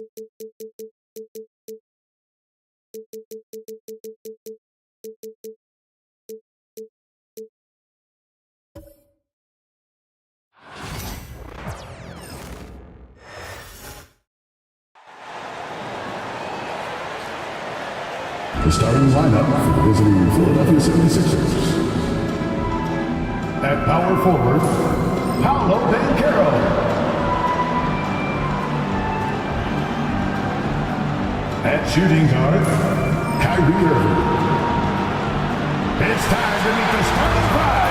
The starting lineup for the visiting Philadelphia 76ers. At power forward, Paolo Banchero. At shooting guard, Kyrie Irving. It's time to meet the starting five.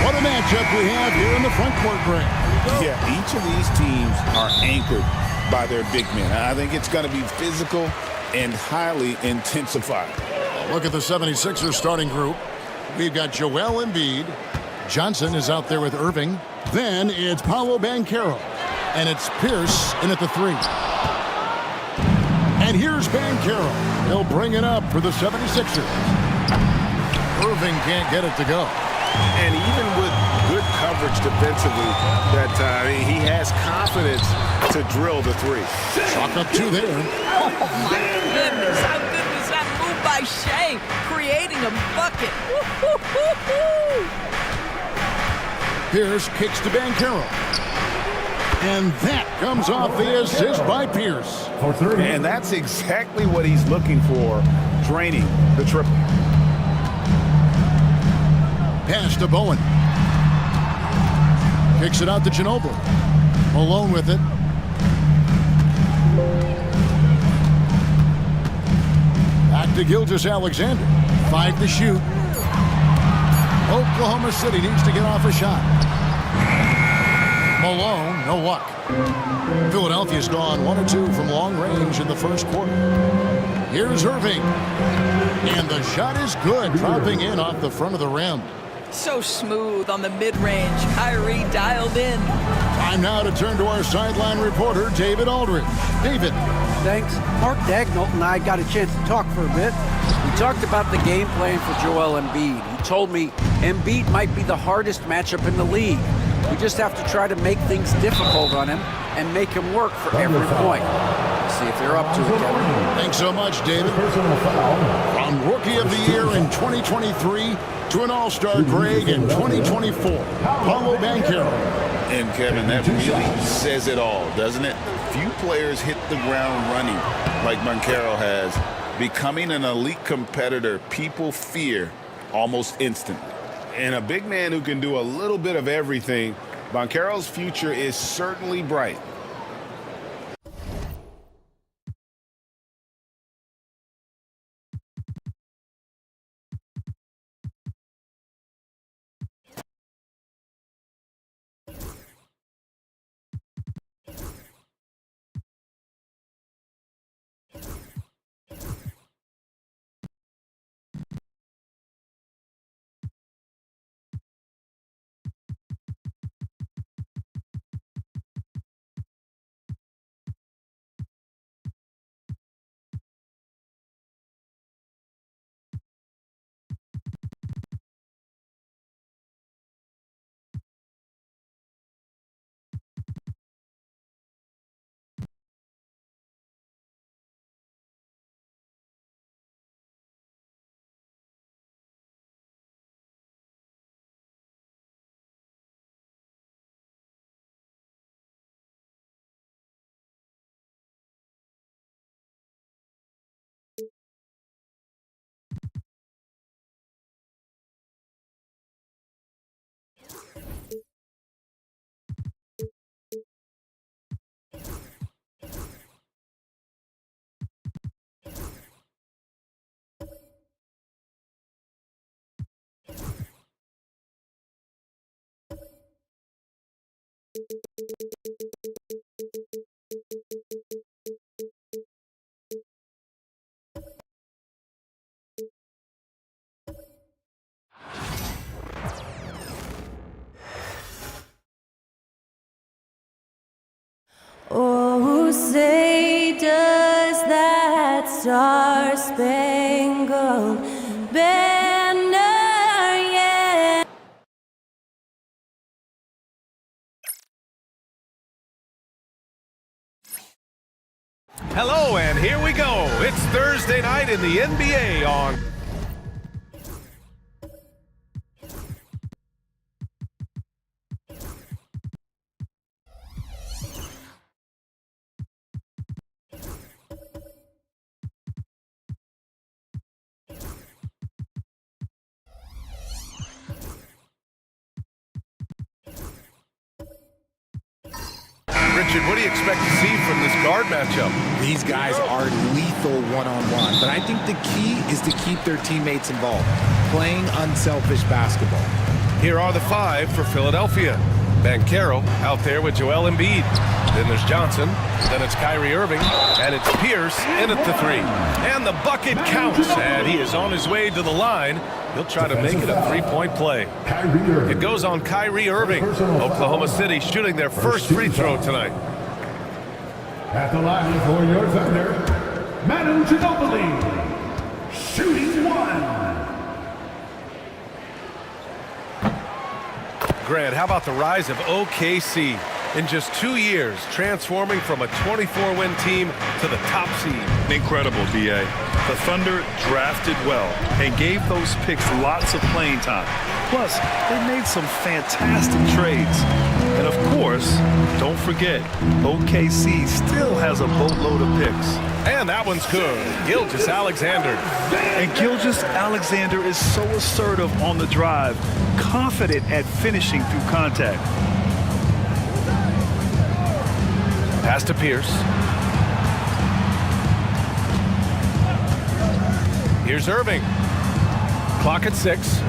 What a matchup we have here in the front court break. Yeah, each of these teams are anchored by their big men. I think it's going to be physical and highly intensified. Look at the 76ers starting group. We've got Joel Embiid. Johnson is out there with Irving. Then it's Paolo Banchero. And it's Pierce in at the 3. And here's Banchero. He'll bring it up for the 76ers. Irving can't get it to go. And even with good coverage defensively that time, he has confidence to drill the 3. Chalk up 2 there. Oh, my goodness. How good was that move by Shea, creating a bucket. Woo-hoo-hoo-hoo. Pierce kicks to Banchero. And that comes off the assist by Pierce. And that's exactly what he's looking for, draining the triple. Pass to Bowen. Kicks it out to Ginobili. Malone with it. Back to Gilgeous-Alexander. 5 to shoot. Oklahoma City needs to get off a shot. Malone, no luck. Philadelphia's gone 1 or 2 from long range in the first quarter. Here's Irving. And the shot is good, dropping in off the front of the rim. So smooth on the mid-range. Kyrie dialed in. Time now to turn to our sideline reporter, David Aldridge. David. Thanks. Mark Dagnall and I got a chance to talk for a bit. We talked about the game plan for Joel Embiid. He told me Embiid might be the hardest matchup in the league. We just have to try to make things difficult on him and make him work for every point. See if they're up to it, Kevin. Thanks so much, David. From Rookie of the Year in 2023 to an All-Star Greg in 2024, Paolo Banchero. And, Kevin, that really says it all, doesn't it? Few players hit the ground running like Banchero has. Becoming an elite competitor, people fear almost instantly. And a big man who can do a little bit of everything, Banchero's future is certainly bright. Oh, say does that star-spangled banner yet? Hello, and here we go. It's Thursday night in the NBA on Richard, what do you expect to see from this guard matchup? These guys are lethal one-on-one, but I think the key is to keep their teammates involved, playing unselfish basketball. Here are the five for Philadelphia. Banchero out there with Joel Embiid. Then there's Johnson. Then it's Kyrie Irving. And it's Pierce in at the three. And the bucket counts. And he is on his way to the line. He'll try to make it a three-point play. It goes on Kyrie Irving. Oklahoma City shooting their first free throw tonight. At the line for your Thunder, Manu Ginobili, shooting one. Grant, how about the rise of OKC? In just 2 years, transforming from a 24-win team to the top seed. Incredible, D.A. The Thunder drafted well and gave those picks lots of playing time. Plus, they made some fantastic trades. And of course, don't forget, OKC still has a boatload of picks. And that one's good. Gilgeous Alexander. And Gilgeous Alexander is so assertive on the drive, confident at finishing through contact. Pass to Pierce. Here's Irving. Clock at 6.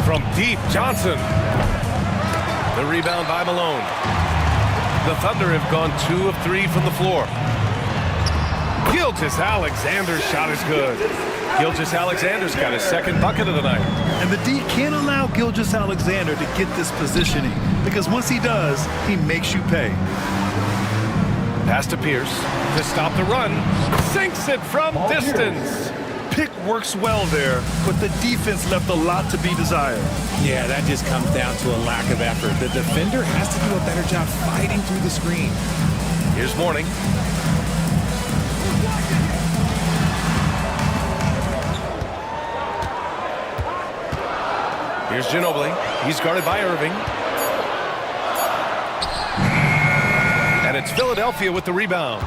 From deep, Johnson. The rebound by Malone. The Thunder have gone 2 of 3 from the floor. Gilgeous Alexander's shot is good. Gilgeous Alexander's got his second bucket of the night. And the D can't allow Gilgeous Alexander to get this positioning, because once he does, he makes you pay. Pass to Pierce to stop the run. Sinks it from distance. Pick works well there, but the defense left a lot to be desired. Yeah, that just comes down to a lack of effort. The defender has to do a better job fighting through the screen. Here's Mourning. Here's Ginobili. He's guarded by Irving. And it's Philadelphia with the rebound.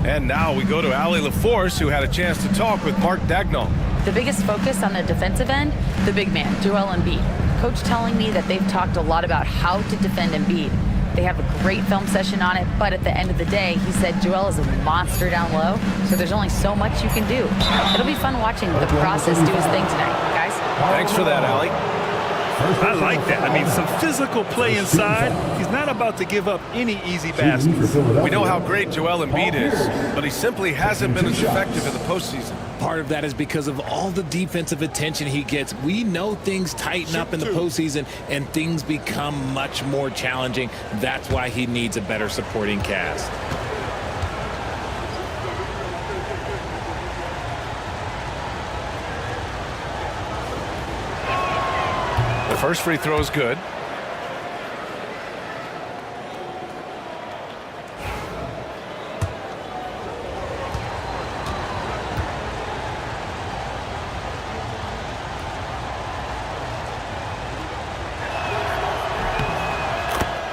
And now we go to Allie LaForce, who had a chance to talk with Mark Dagnall. The biggest focus on the defensive end, the big man, Joel Embiid. Coach telling me that they've talked a lot about how to defend Embiid. They have a great film session on it, but at the end of the day, he said Joel is a monster down low, so there's only so much you can do. It'll be fun watching the process do his thing tonight, guys. Thanks for that, Allie. I like that. I mean, some physical play inside. He's not about to give up any easy baskets. We know how great Joel Embiid is, but he simply hasn't been as effective in the postseason. Part of that is because of all the defensive attention he gets. We know things tighten up in the postseason and things become much more challenging. That's why he needs a better supporting cast. The first free throw is good.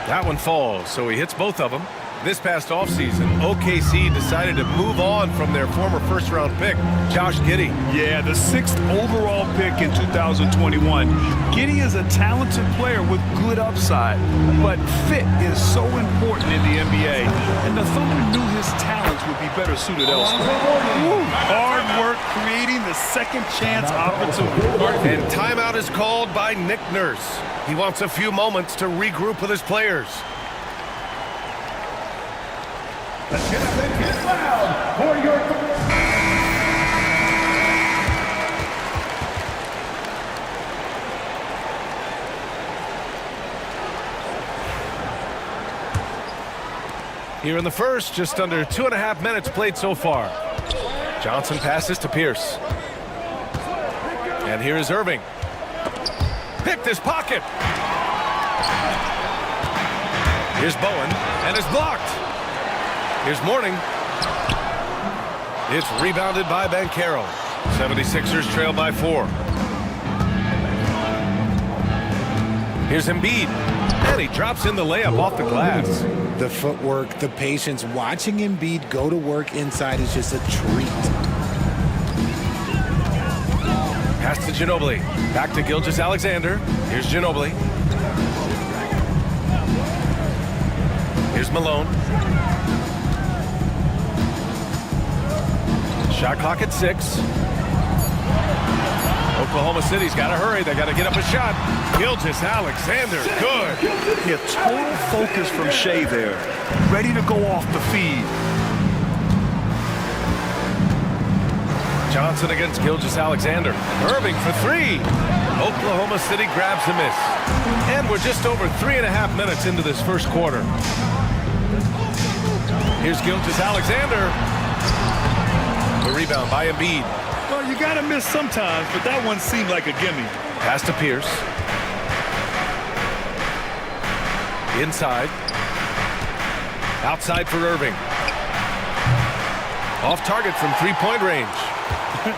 That one falls, so he hits both of them. This past offseason, OKC decided to move on from their former first-round pick, Josh Giddey. Yeah, the 6th overall pick in 2021. Giddey is a talented player with good upside, but fit is so important in the NBA, and the Thunder knew his talents would be better suited elsewhere. Hard work creating the second chance opportunity. And timeout is called by Nick Nurse. He wants a few moments to regroup with his players. Let's get up and get loud for your... Here in the first, just under 2.5 minutes played so far. Johnson passes to Pierce. And here is Irving. Picked his pocket. Here's Bowen, and it's blocked. Here's Mourning. It's rebounded by Banchero. 76ers trail by 4. Here's Embiid, and he drops in the layup off the glass. The footwork, the patience, watching Embiid go to work inside is just a treat. Pass to Ginobili. Back to Gilgeous-Alexander. Here's Ginobili. Here's Malone. Shot clock at 6. Oklahoma City's got to hurry. They got to get up a shot. Gilgeous-Alexander, good. Yeah, total focus from Shea there. Ready to go off the feed. Johnson against Gilgeous-Alexander. Irving for 3. Oklahoma City grabs a miss. And we're just over 3.5 minutes into this first quarter. Here's Gilgeous-Alexander. The rebound by Embiid. Well, you got to miss sometimes, but that one seemed like a gimme. Pass to Pierce. Inside. Outside for Irving. Off target from three-point range.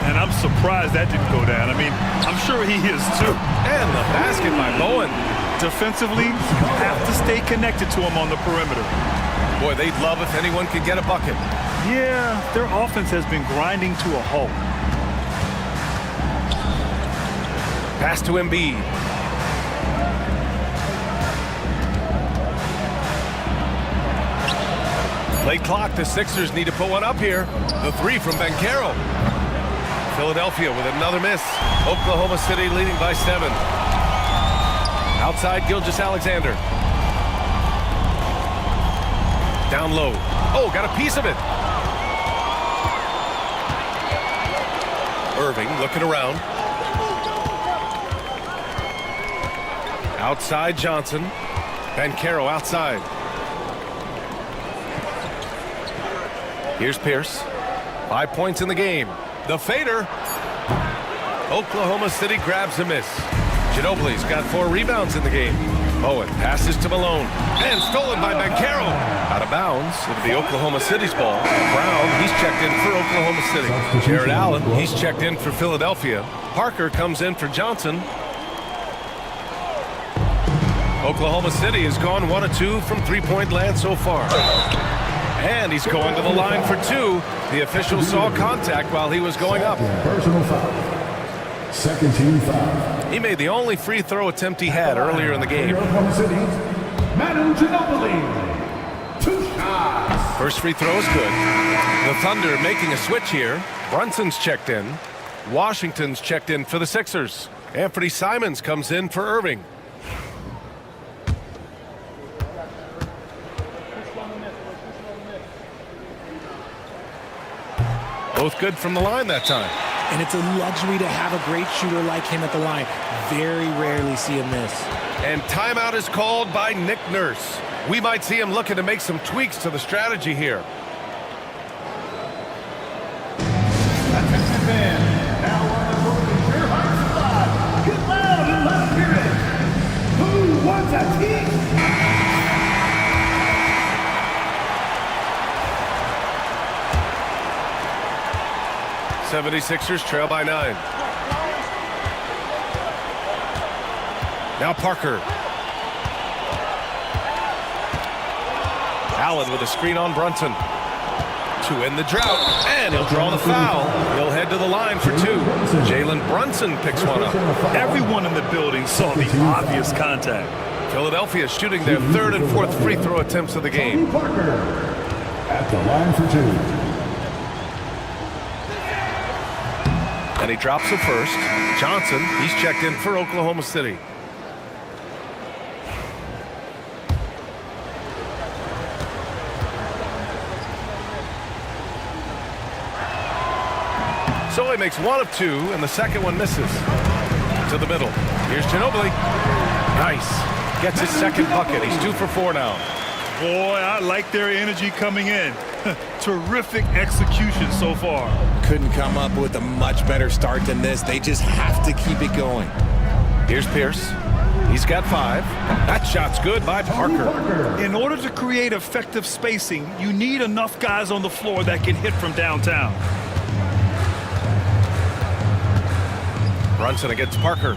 And I'm surprised that didn't go down. I mean, I'm sure he is too. And the basket by Bowen. Defensively, you have to stay connected to him on the perimeter. Boy, they'd love if anyone could get a bucket. Yeah, their offense has been grinding to a halt. Pass to Embiid. Late clock, the Sixers need to put one up here. The 3 from Banchero. Philadelphia with another miss. Oklahoma City leading by 7. Outside, Gilgeous-Alexander. Down low. Oh, got a piece of it. Irving looking around. Outside Johnson. Banchero outside. Here's Pierce. 5 points in the game. The fader. Oklahoma City grabs a miss. Ginobili's got 4 rebounds in the game. Bowen passes to Malone. And stolen by Banchero. Out of bounds. It'll be Oklahoma City's ball. Brown, he's checked in for Oklahoma City. Jared Allen, he's checked in for Philadelphia. Parker comes in for Johnson. Oklahoma City has gone 1 of 2 from three-point land so far. And he's going to the line for 2. The official saw contact while he was going up. Personal foul. Second team foul. He made the only free throw attempt he had earlier in the game. Oklahoma City, Manu Ginobili. 2 shots. First free throw is good. The Thunder making a switch here. Brunson's checked in. Washington's checked in for the Sixers. Anthony Simons comes in for Irving. Both good from the line that time. And it's a luxury to have a great shooter like him at the line. Very rarely see him miss. And timeout is called by Nick Nurse. We might see him looking to make some tweaks to the strategy here. Attention fans, now on the court in Fair Heights Live. Get loud and let's hear it. Who wants a team? 76ers trail by 9. Now Parker. Allen with a screen on Brunson. 2 in the drought, and he'll draw the foul. He'll head to the line for 2. Jalen Brunson picks one up. Everyone in the building saw the obvious contact. Philadelphia shooting their 3rd and 4th free throw attempts of the game. Parker at the line for 2. An And he drops it first. Johnson, he's checked in for Oklahoma City. So he makes one of two, and the second one misses. To the middle. Here's Ginobili. Nice. Gets his second bucket. He's 2 for 4 now. Boy, I like their energy coming in. Terrific execution so far. Couldn't come up with a much better start than this. They just have to keep it going. Here's Pierce. He's got 5. That shot's good by Parker. In order to create effective spacing, you need enough guys on the floor that can hit from downtown. Brunson against Parker.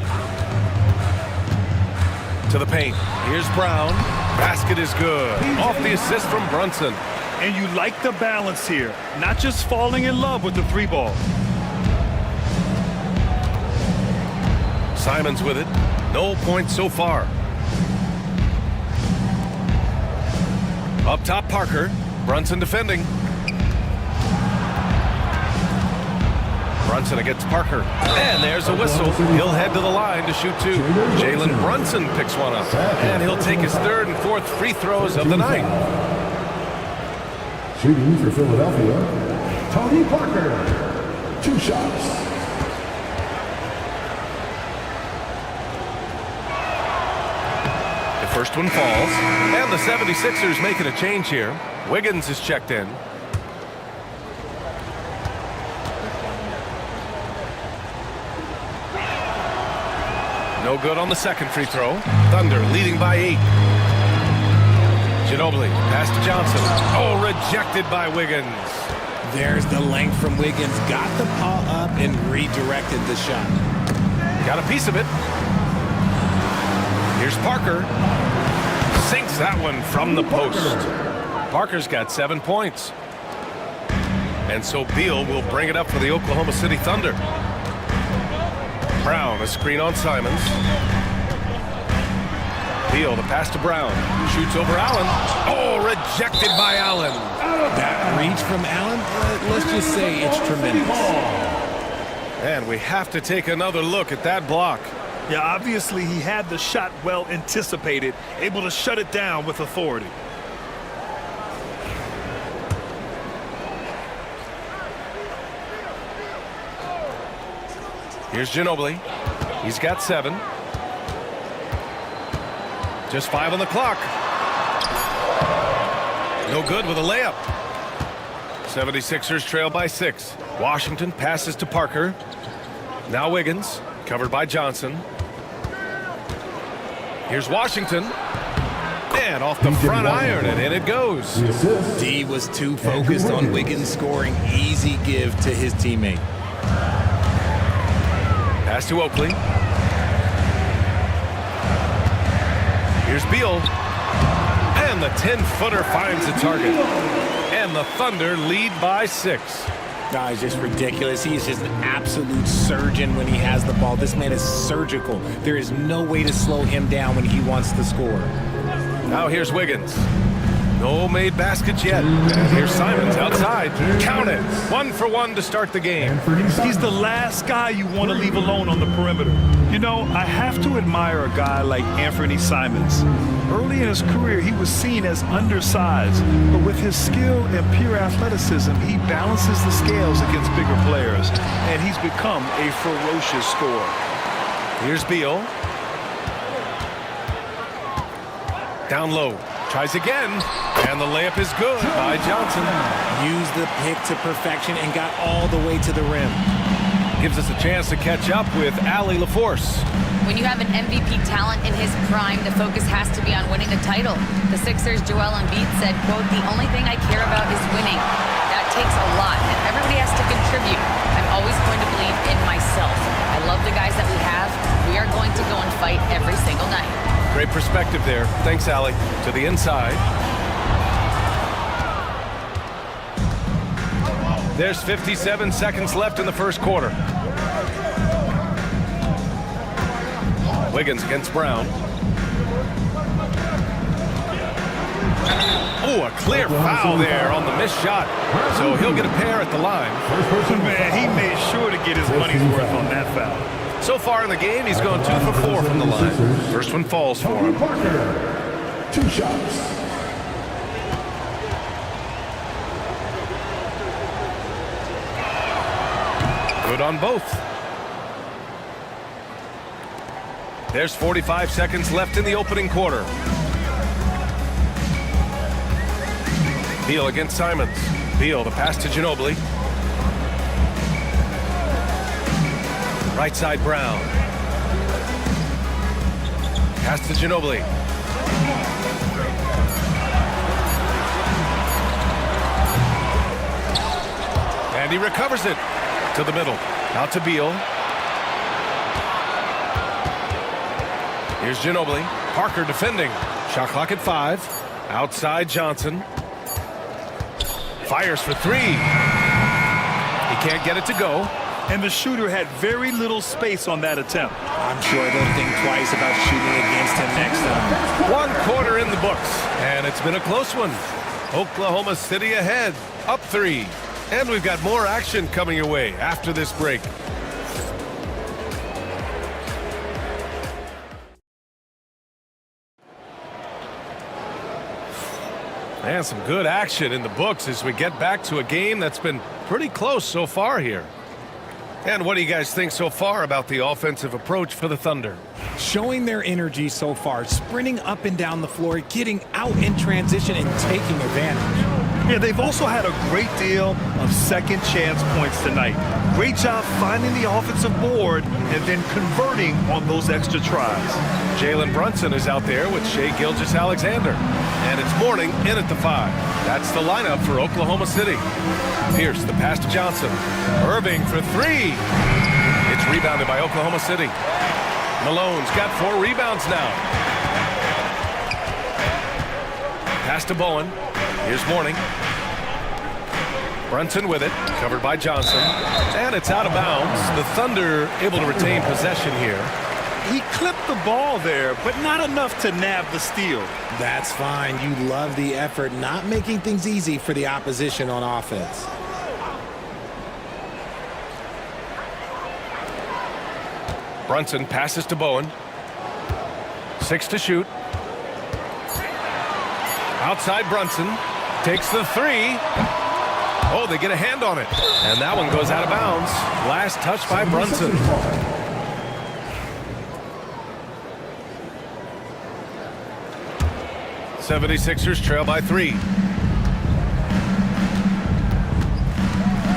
To the paint. Here's Brown. Basket is good. Off the assist from Brunson. And you like the balance here, not just falling in love with the 3-ball. Simons with it. No points so far. Up top, Parker. Brunson defending. Brunson against Parker. And there's a whistle. He'll head to the line to shoot 2. Jalen Brunson picks one up. And he'll take his 3rd and 4th free throws of the night. Shooting for Philadelphia, Tony Parker. 2 shots. The first one falls. And the 76ers making a change here. Wiggins is checked in. No good on the second free throw. Thunder leading by 8. Ginobili, pass to Johnson. Oh, rejected by Wiggins. There's the length from Wiggins. Got the paw up and redirected the shot. Got a piece of it. Here's Parker. Sinks that one from the post. Parker's got 7 points. And so Beal will bring it up for the Oklahoma City Thunder. Brown, a screen on Simons. Beal, the pass to Brown. Shoots over Allen. Oh, rejected by Allen. That reach from Allen, let's just say it's tremendous. And we have to take another look at that block. Yeah, obviously he had the shot well anticipated, able to shut it down with authority. Here's Ginobili. He's got 7. Just 5 on the clock. No good with a layup. 76ers trail by 6. Washington passes to Parker. Now Wiggins, covered by Johnson. Here's Washington. And off the front iron, and in it goes. D was too focused on Wiggins scoring. Easy give to his teammate. Pass to Oakley. Here's Beal. And the 10-footer finds the target. And the Thunder lead by 6. It's just ridiculous. He is just an absolute surgeon when he has the ball. This man is surgical. There is no way to slow him down when he wants to score. Now here's Wiggins. No made baskets yet. And here's Simons outside. Count it. 1 for 1 to start the game. He's the last guy you want to leave alone on the perimeter. You know, I have to admire a guy like Anthony Simons. Early in his career, he was seen as undersized, but with his skill and pure athleticism, he balances the scales against bigger players, and he's become a ferocious scorer. Here's Beal. Down low. Tries again, and the layup is good by Johnson. Used the pick to perfection and got all the way to the rim. Gives us a chance to catch up with Allie LaForce. When you have an MVP talent in his prime, the focus has to be on winning the title. The Sixers' Joel Embiid said, quote, "The only thing I care about is winning." That takes a lot, and everybody has to contribute. I'm always going to believe in myself. I love the guys that we have. We are going to go and fight every single night. Great perspective there. Thanks, Allie. To the inside. There's 57 seconds left in the first quarter. Wiggins against Brown. Oh, a clear foul there on the missed shot. So he'll get a pair at the line. Man, he made sure to get his money's worth on that foul. So far in the game, he's gone 2 for 4 from the line. First one falls for him. Parker, 2 shots. Good on both. There's 45 seconds left in the opening quarter. Beal against Simons. Beal, the pass to Ginobili. Right side Brown. Pass to Ginobili. And he recovers it to the middle. Out to Beal. Here's Ginobili. Parker defending. Shot clock at 5. Outside Johnson. Fires for 3. He can't get it to go. And the shooter had very little space on that attempt. I'm sure they'll think twice about shooting against him next time. 1 quarter in the books, and it's been a close one. Oklahoma City ahead, up 3. And we've got more action coming your way after this break. And some good action in the books as we get back to a game that's been pretty close so far here. And what do you guys think so far about the offensive approach for the Thunder? Showing their energy so far, sprinting up and down the floor, getting out in transition and taking advantage. Yeah, they've also had a great deal of second chance points tonight. Great job finding the offensive board and then converting on those extra tries. Jalen Brunson is out there with Shai Gilgeous-Alexander. And it's Mourning in at the 5. That's the lineup for Oklahoma City. Pierce, the pass to Johnson. Irving for 3. It's rebounded by Oklahoma City. Malone's got 4 rebounds now. Pass to Bowen. Here's Mourning. Brunson with it, covered by Johnson. And it's out of bounds. The Thunder able to retain possession here. He clipped the ball there, but not enough to nab the steal. That's fine. You love the effort, not making things easy for the opposition on offense. Brunson passes to Bowen. 6 to shoot. Outside Brunson. Takes the 3. Oh, they get a hand on it. And that one goes out of bounds. Last touch by Brunson. 76ers trail by 3.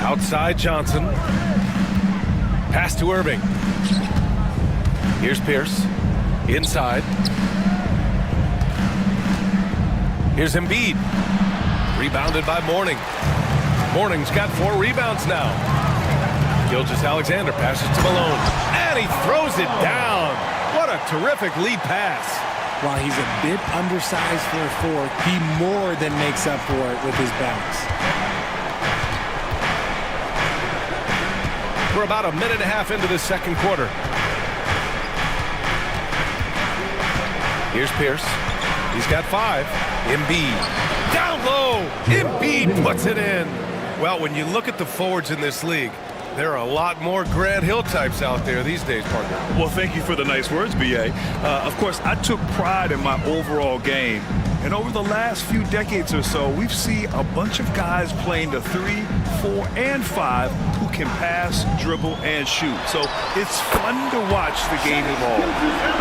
Outside Johnson. Pass to Irving. Here's Pierce. Inside. Here's Embiid. Rebounded by Mourning. Mourning's got 4 rebounds now. Gilgeous-Alexander passes to Malone. And he throws it down. What a terrific lead pass. While he's a bit undersized for a 4, he more than makes up for it with his bounce. We're about a minute and a half into the second quarter. Here's Pierce. He's got 5. Embiid. Down low. Embiid puts it in. Well, when you look at the forwards in this league, there are a lot more Grant Hill types out there these days, partner. Well, thank you for the nice words, B.A. Of course, I took pride in my overall game. And over the last few decades or so, we've seen a bunch of guys playing the 3, 4, and 5 who can pass, dribble, and shoot. So it's fun to watch the game evolve.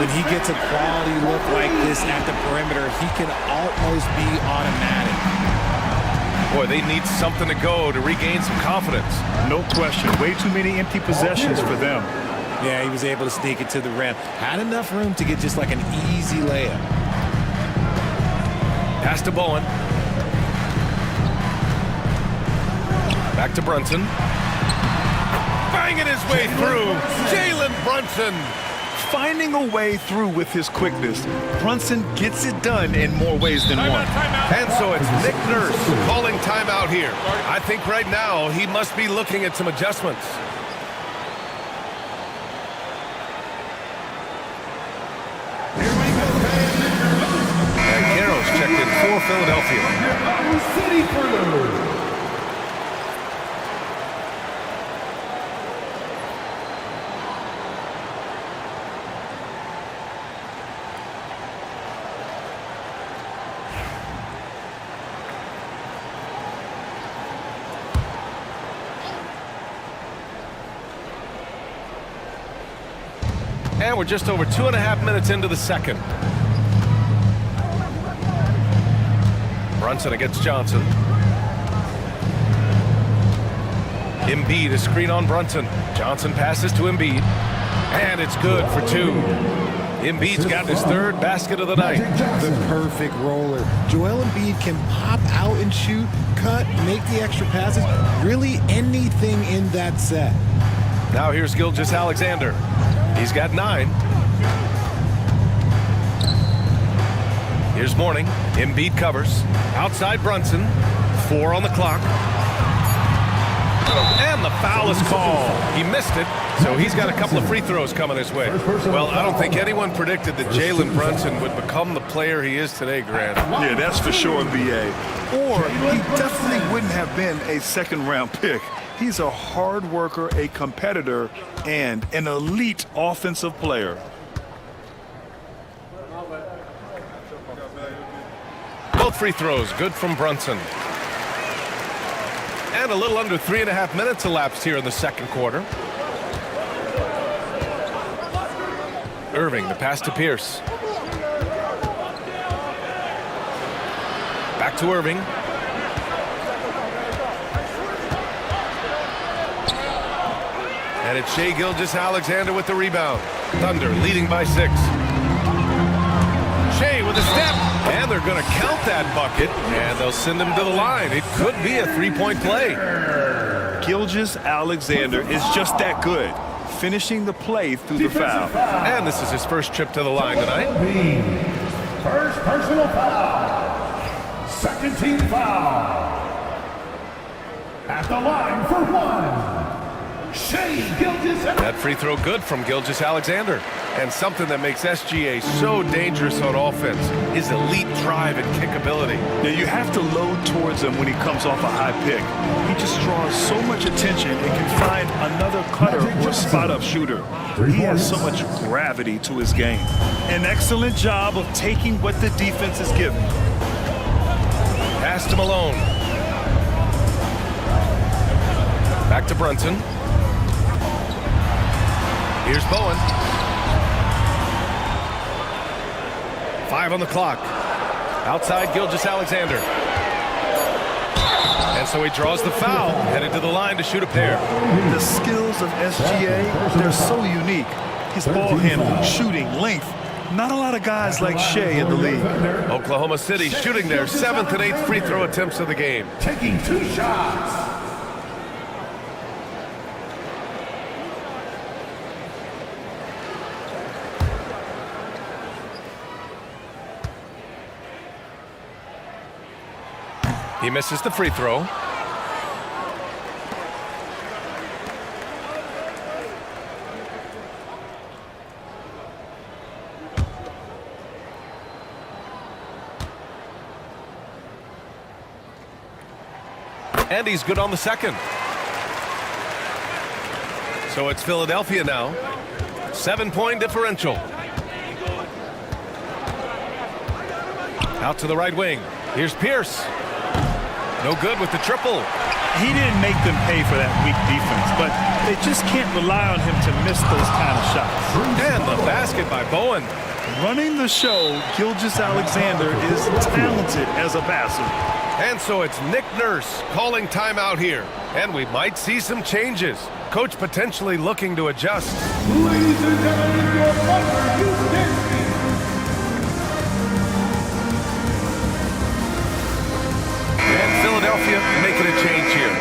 When he gets a quality look like this at the perimeter, he can almost be automatic. Boy, they need something to go to regain some confidence. No question. Way too many empty possessions for them. Yeah, he was able to sneak it to the rim. Had enough room to get just like an easy layup. Pass to Bowen. Back to Brunson. Banging his way through. Jalen Brunson. Finding a way through with his quickness. Brunson gets it done in more ways than one. And so it's Nick Nurse calling timeout here. I think right now he must be looking at some adjustments. checked in for Philadelphia. City Crew. And we're just over 2.5 minutes into the second. Brunson against Johnson. Embiid, a screen on Brunson. Johnson passes to Embiid. And it's good for 2. Embiid's got his 3rd basket of the night. The perfect roller. Joel Embiid can pop out and shoot, cut, make the extra passes. Really anything in that set. Now here's Gilgeous-Alexander. He's got 9. Here's Mourning. Embiid covers. Outside Brunson. 4 on the clock. And the foul is called. He missed it, so he's got a couple of free throws coming his way. Well, I don't think anyone predicted that Jalen Brunson would become the player he is today, Grant. Yeah, that's for sure, B.A. Or he definitely wouldn't have been a second-round pick. He's a hard worker, a competitor, and an elite offensive player. Both free throws good from Brunson. And a little under 3.5 minutes elapsed here in the second quarter. Irving, the pass to Pierce. Back to Irving. And it's Shai Gilgeous-Alexander with the rebound. Thunder leading by 6. Shai with a step. And they're going to count that bucket. And they'll send him to the line. It could be a 3-point play. Gilgeous-Alexander is just that good, finishing the play through the foul. And this is his first trip to the line tonight. First personal foul. Second team foul. At the line for 1. Shai Gilgeous-Alexander. That free throw good from Gilgeous-Alexander. And something that makes SGA so dangerous on offense, his elite drive and kick ability. Now you have to load towards him when he comes off a high pick. He just draws so much attention and can find another cutter or spot-up shooter. He has so much gravity to his game. An excellent job of taking what the defense is giving. Pass to Malone. Back to Brunson. Here's Bowen. 5 on the clock. Outside Gilgeous-Alexander. And so he draws the foul, headed to the line to shoot a pair. The skills of SGA, they're so unique. His ball handling, shooting, length. Not a lot of guys like Shai in the league. Oklahoma City shooting their 7th and 8th free throw attempts of the game. Taking 2 shots. He misses the free throw. And he's good on the second. So it's Philadelphia now. 7-point differential. Out to the right wing. Here's Pierce. No good with the triple. He didn't make them pay for that weak defense, but they just can't rely on him to miss those kind of shots. And the basket by Bowen. Running the show, Gilgeous-Alexander is talented as a passer. And so it's Nick Nurse calling timeout here. And we might see some changes. Coach potentially looking to adjust. Ladies and gentlemen, your Thunder Houston. And Philadelphia making a change here.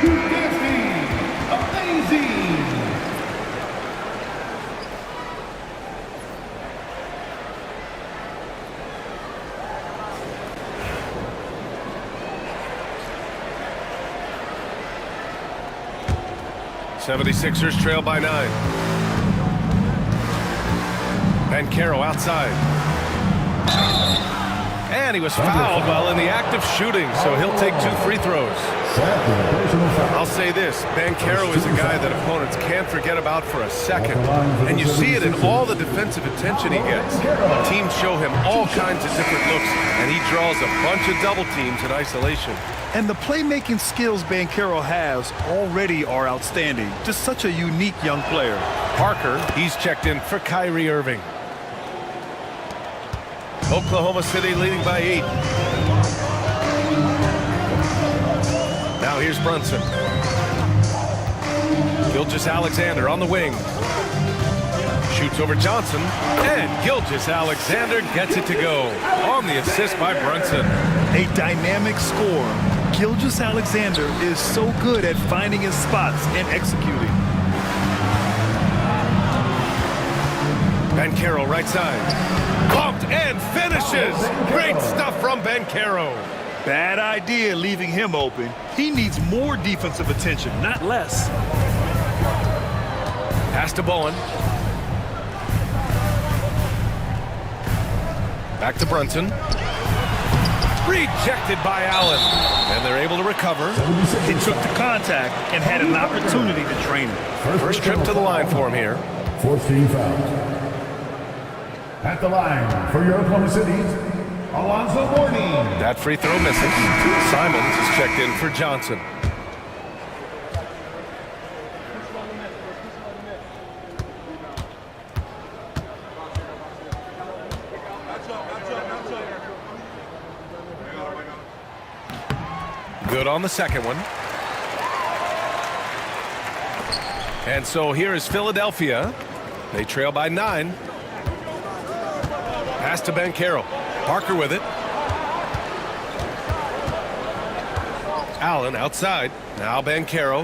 Amazing. 76ers trail by 9. Banchero outside. And he was fouled while in the act of shooting, so he'll take 2 free throws. I'll say this, Banchero is a guy that opponents can't forget about for a second. And you see it in all the defensive attention he gets. Teams show him all kinds of different looks, and he draws a bunch of double teams in isolation. And the playmaking skills Banchero has already are outstanding. Just such a unique young player. Parker, he's checked in for Kyrie Irving. Oklahoma City leading by 8. Now here's Brunson. Gilgeous-Alexander on the wing. Shoots over Johnson, and Gilgeous-Alexander gets it to go. On the assist by Brunson. A dynamic score. Gilgeous-Alexander is so good at finding his spots and executing. Banchero right side. Pumped and finishes. Great stuff from Banchero. Bad idea leaving him open. He needs more defensive attention, not less. Pass to Bowen. Back to Brunson. Rejected by Allen. And they're able to recover. He took the contact and had an opportunity to drain it. First trip to the line for him here. 14 fouls. At the line for your Oklahoma City, Alonzo Mourning. That free throw misses. Simons is checked in for Johnson. Good on the second one. And so here is Philadelphia. They trail by 9. Pass to Banchero. Parker with it. Allen outside. Now Banchero.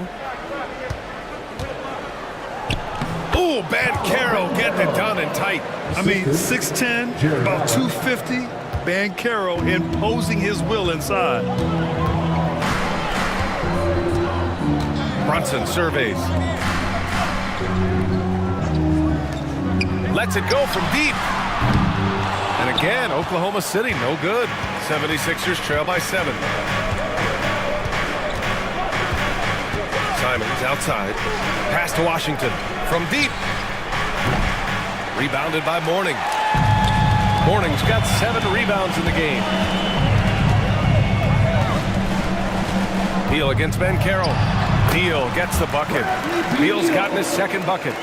Ooh, Banchero getting it done and tight. I mean, 6'10", about 250. Banchero imposing his will inside. Brunson surveys. Lets it go from deep. And again, Oklahoma City, no good. 76ers trail by 7. Simons outside. Pass to Washington. From deep. Rebounded by Mourning. Mourning's got 7 rebounds in the game. Beal against Banchero. Beal gets the bucket. Beal's gotten his second bucket.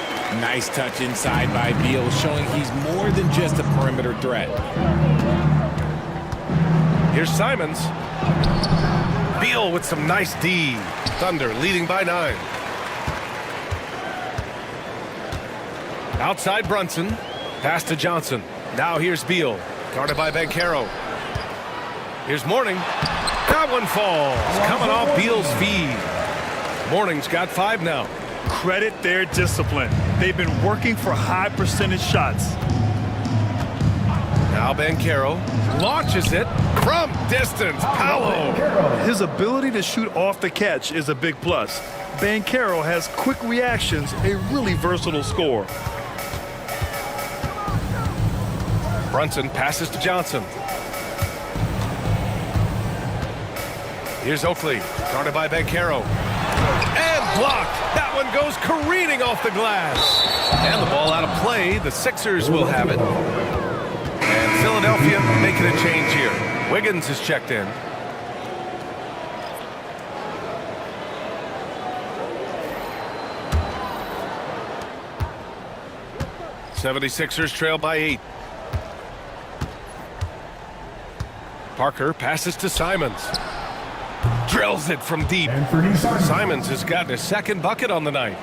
Nice touch inside by Beal, showing he's more than just a perimeter threat. Here's Simons. Beal with some nice D. Thunder leading by 9. Outside Brunson. Pass to Johnson. Now here's Beal. Guarded by Banchero. Here's Mourning. That one falls. Coming off Beal's feed. Mourning's got 5 now. Credit their discipline. They've been working for high percentage shots. Now Banchero launches it from distance. Paolo. His ability to shoot off the catch is a big plus. Banchero has quick reactions, a really versatile scorer. Brunson passes to Johnson. Here's Oakley, guarded by Banchero. And blocked. That one goes careening off the glass. And the ball out of play. The Sixers will have it. And Philadelphia making a change here. Wiggins is checked in. '76ers trail by 8. Parker passes to Simons. Drills it from deep. Simons has gotten his second bucket on the night.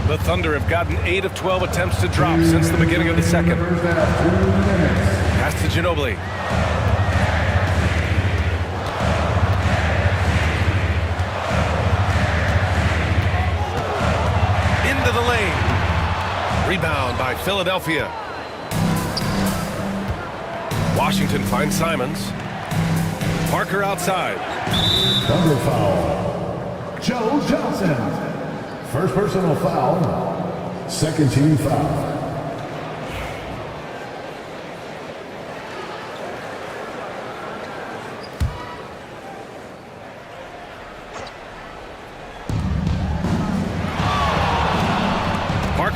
The Thunder have gotten 8 of 12 attempts to drop since the beginning of the second. Pass to Ginobili. Into the lane. Rebound by Philadelphia. Washington finds Simons. Parker outside. Thunder foul. Joe Johnson. First personal foul. Second team foul.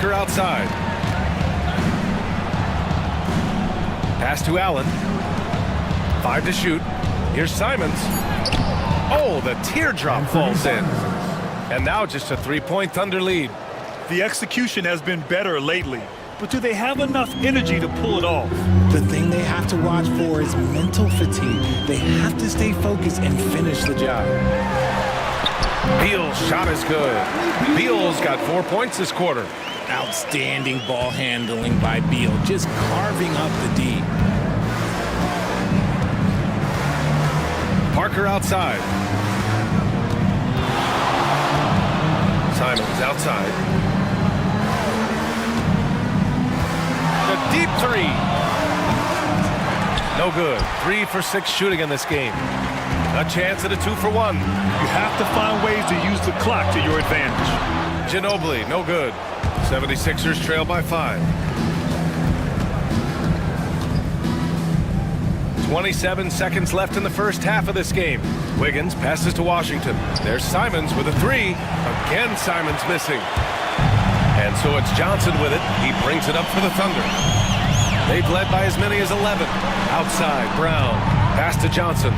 Parker outside. Pass to Allen. 5 to shoot. Here's Simons. Oh, the teardrop falls in. And now just a 3-point Thunder lead. The execution has been better lately, but do they have enough energy to pull it off? The thing they have to watch for is mental fatigue. They have to stay focused and finish the job. Beal's shot is good. Beal's got 4 points this quarter. Outstanding ball handling by Beal, just carving up the D. Parker outside. Simons outside. The deep three. No good. 3 for 6 shooting in this game. A chance at a 2 for 1. You have to find ways to use the clock to your advantage. Ginobili, no good. 76ers trail by 5. 27 seconds left in the first half of this game. Wiggins passes to Washington. There's Simons with a 3. Again, Simons missing. And so it's Johnson with it. He brings it up for the Thunder. They've led by as many as 11. Outside, Brown. Pass to Johnson.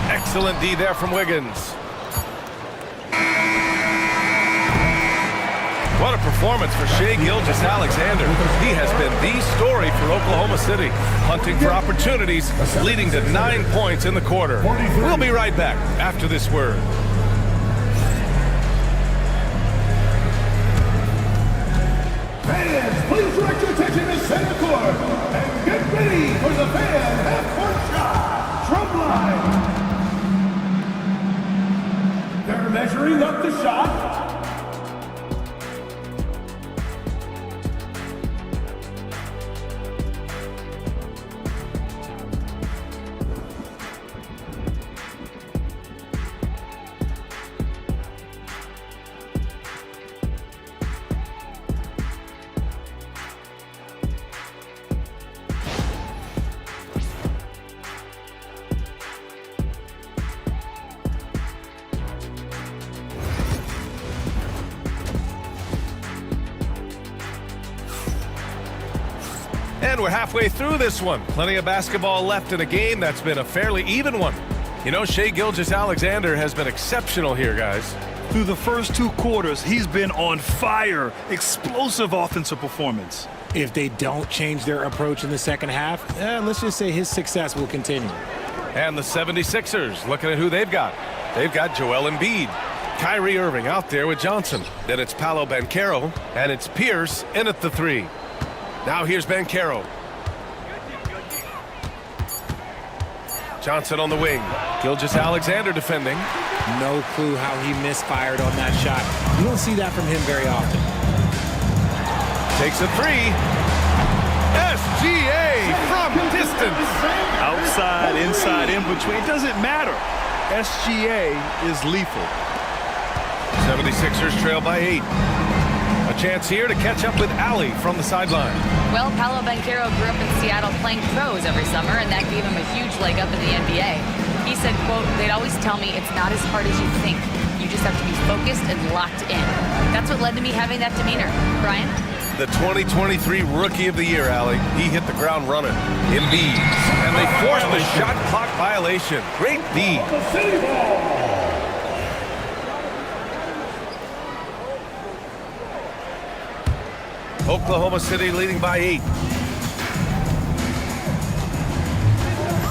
Excellent D there from Wiggins. What a performance for Shai Gilgeous-Alexander. He has been the story for Oklahoma City, hunting for opportunities, leading to 9 points in the quarter. We'll be right back after this word. Fans, please direct your attention to center court and get ready for the fan half-court shot. Drum line. They're measuring up the shot. And we're halfway through this one. Plenty of basketball left in a game that's been a fairly even one. You know, Shai Gilgeous-Alexander has been exceptional here, guys. Through the first 2 quarters, he's been on fire. Explosive offensive performance. If they don't change their approach in the second half, let's just say his success will continue. And the 76ers, looking at who they've got. They've got Joel Embiid. Kyrie Irving out there with Johnson. Then it's Paolo Banchero, and it's Pierce in at the 3. Now here's Banchero. Johnson on the wing. Gilgeous-Alexander defending. No clue how he misfired on that shot. You don't see that from him very often. Takes a 3. SGA from distance. Outside, inside, in between. It doesn't matter. SGA is lethal. 76ers trail by 8. A chance here to catch up with Allie from the sideline. Well, Paolo Banchero grew up in Seattle playing pros every summer, and that gave him a huge leg up in the NBA. He said, quote, "They'd always tell me it's not as hard as you think. You just have to be focused and locked in." That's what led to me having that demeanor. Brian? The 2023 Rookie of the Year, Allie. He hit the ground running. Embiid. And they forced the shot clock violation. Great D. Oklahoma City leading by 8.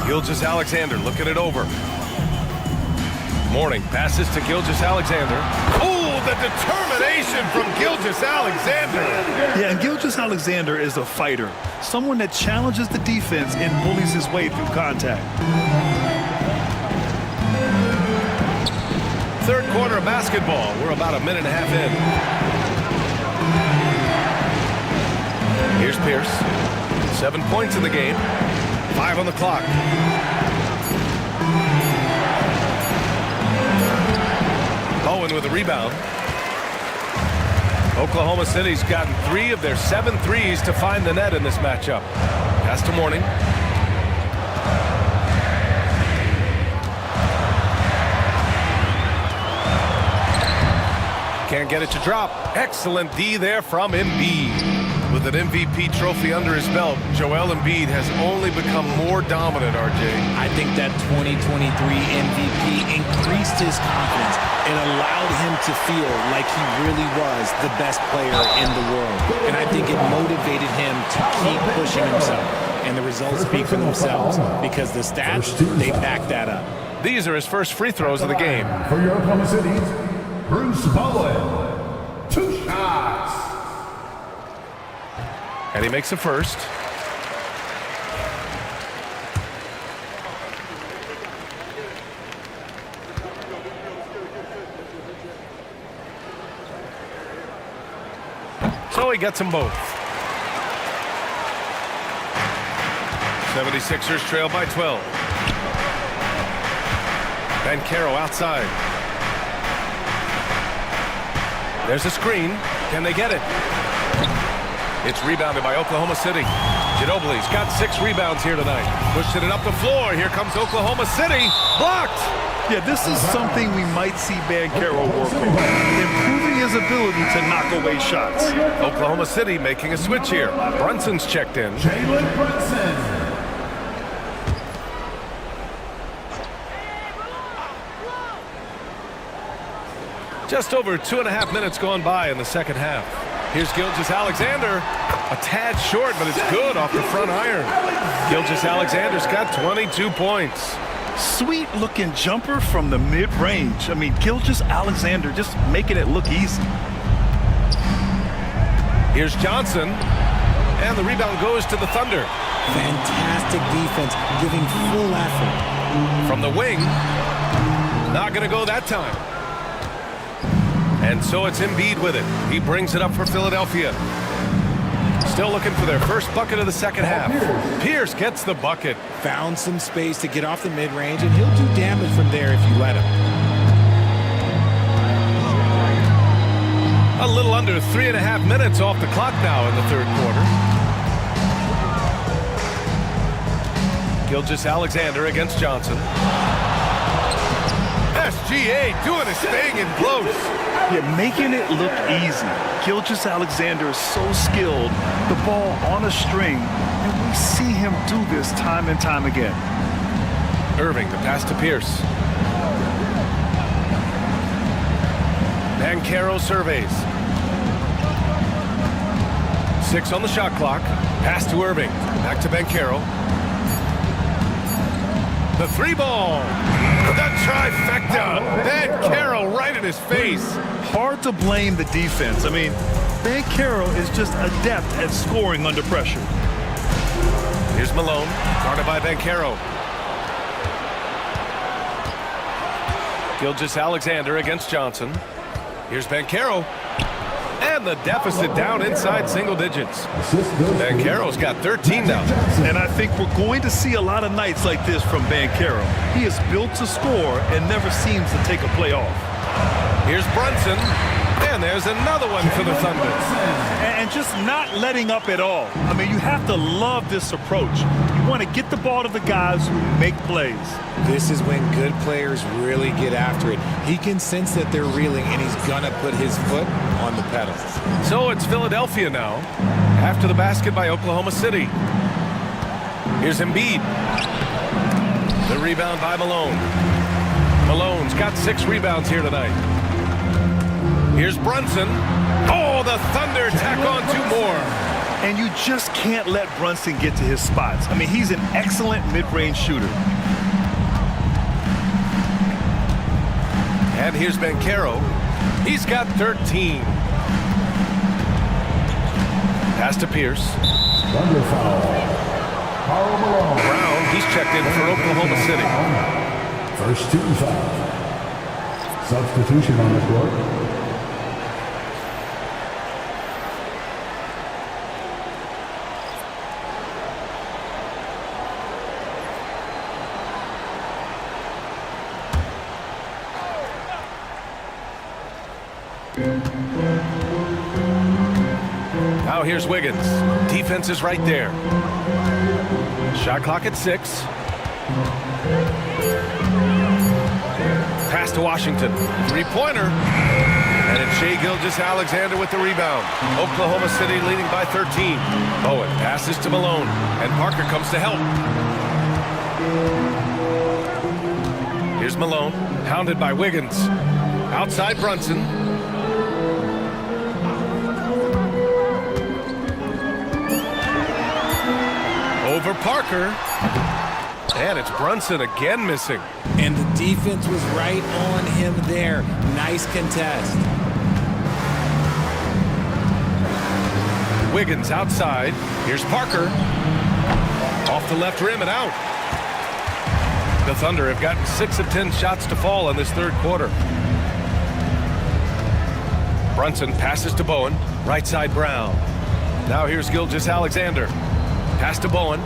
Gilgeous-Alexander looking it over. Mourning passes to Gilgeous-Alexander. Oh, the determination from Gilgeous-Alexander. Yeah, and Gilgeous-Alexander is a fighter. Someone that challenges the defense and bullies his way through contact. Third quarter of basketball. We're about a minute and a half in. Here's Pierce. 7 points in the game. 5 on the clock. Owen with a rebound. Oklahoma City's gotten 3 of their 7 threes to find the net in this matchup. Pass to Mourning. Can't get it to drop. Excellent D there from Embiid. With an MVP trophy under his belt, Joel Embiid has only become more dominant, RJ. I think that 2023 MVP increased his confidence. It allowed him to feel like he really was the best player in the world. And I think it motivated him to keep pushing himself. And the results speak for themselves because the stats, they back that up. These are his first free throws of the game. For your Oklahoma City, Bruce Bowen. 2 shots. And he makes the first. So he gets them both. 76ers trail by 12. Banchero outside. There's a screen. Can they get it? It's rebounded by Oklahoma City. Ginobili's got 6 rebounds here tonight. Pushing it up the floor. Here comes Oklahoma City. Blocked. Yeah, this is something we might see Banchero work on. Improving his ability to knock away shots. Oklahoma City making a switch here. Brunson's checked in. Jalen Brunson. Just over 2.5 minutes gone by in the second half. Here's Gilgeous-Alexander. A tad short, but it's good off the front iron. Gilgeous-Alexander's got 22 points. Sweet looking jumper from the mid-range. I mean, Gilgeous-Alexander just making it look easy. Here's Johnson. And the rebound goes to the Thunder. Fantastic defense, giving full effort. From the wing. Not going to go that time. And so it's Embiid with it. He brings it up for Philadelphia. Still looking for their first bucket of the second half. Pierce gets the bucket. Found some space to get off the mid-range, and he'll do damage from there if you let him. A little under 3.5 minutes off the clock now in the third quarter. Gilgeous-Alexander against Johnson. SGA doing his thing in close. Yeah, making it look easy. Gilgeous-Alexander is so skilled. The ball on a string, and we see him do this time and time again. Irving, the pass to Pierce. Banchero surveys. 6 on the shot clock. Pass to Irving. Back to Banchero. The 3-ball. The trifecta. Banchero right in his face. Hard to blame the defense. I mean, Banchero is just adept at scoring under pressure. Here's Malone, guarded by Banchero. Gilgeous-Alexander against Johnson. Here's Banchero. And the deficit down inside single digits. Banchero's got 13 now. And I think we're going to see a lot of nights like this from Banchero. He is built to score and never seems to take a play off. Here's Brunson. And there's another one for the Thunder. And just not letting up at all. I mean, you have to love this approach. You want to get the ball to the guys who make plays. This is when good players really get after it. He can sense that they're reeling, and he's going to put his foot on the pedal. So it's Philadelphia now, after the basket by Oklahoma City. Here's Embiid. The rebound by Malone. Malone's got 6 rebounds here tonight. Here's Brunson. Oh, the Thunder tack on 2 more. And you just can't let Brunson get to his spots. I mean, he's an excellent mid-range shooter. And here's Banchero. He's got 13. Pass to Pierce. Thunder foul. Karl Malone. Brown, he's checked in for Oklahoma City. First 2 fouls. Substitution on the court. Now here's Wiggins. Defense is right there. Shot clock at 6. Pass to Washington. 3-pointer. And it's Shai Gilgeous-Alexander with the rebound. Oklahoma City leading by 13. Bowen passes to Malone, and Parker comes to help. Here's Malone, hounded by Wiggins. Outside Brunson. Over Parker. And it's Brunson again missing. And the defense was right on him there. Nice contest. Wiggins outside. Here's Parker. Off the left rim and out. The Thunder have gotten 6 of 10 shots to fall in this third quarter. Brunson passes to Bowen. Right side Brown. Now here's Gilgeous-Alexander. Pass to Bowen.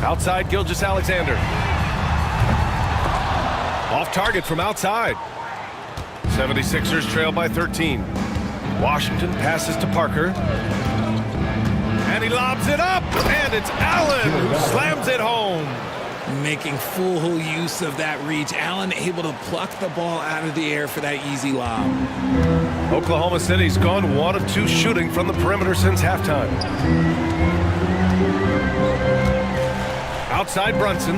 Outside Gilgeous-Alexander. Off target from outside. 76ers trail by 13. Washington passes to Parker. And he lobs it up. And it's Allen who slams it home. Making full use of that reach. Allen able to pluck the ball out of the air for that easy lob. Oklahoma City's gone 1 of 2 shooting from the perimeter since halftime. Outside Brunson.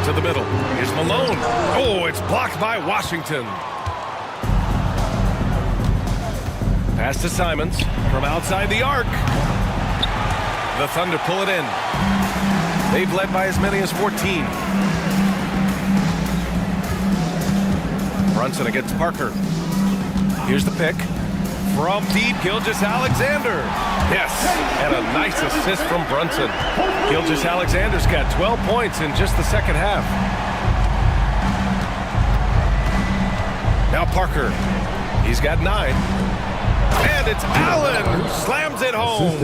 To the middle. Here's Malone. Oh, it's blocked by Washington. Pass to Simons from outside the arc. The Thunder pull it in. They've led by as many as 14. Brunson against Parker. Here's the pick. From deep, Gilgeous-Alexander. Yes, and a nice assist from Brunson. Gilgeous-Alexander's got 12 points in just the second half. Now Parker. He's got 9. And it's Allen who slams it home.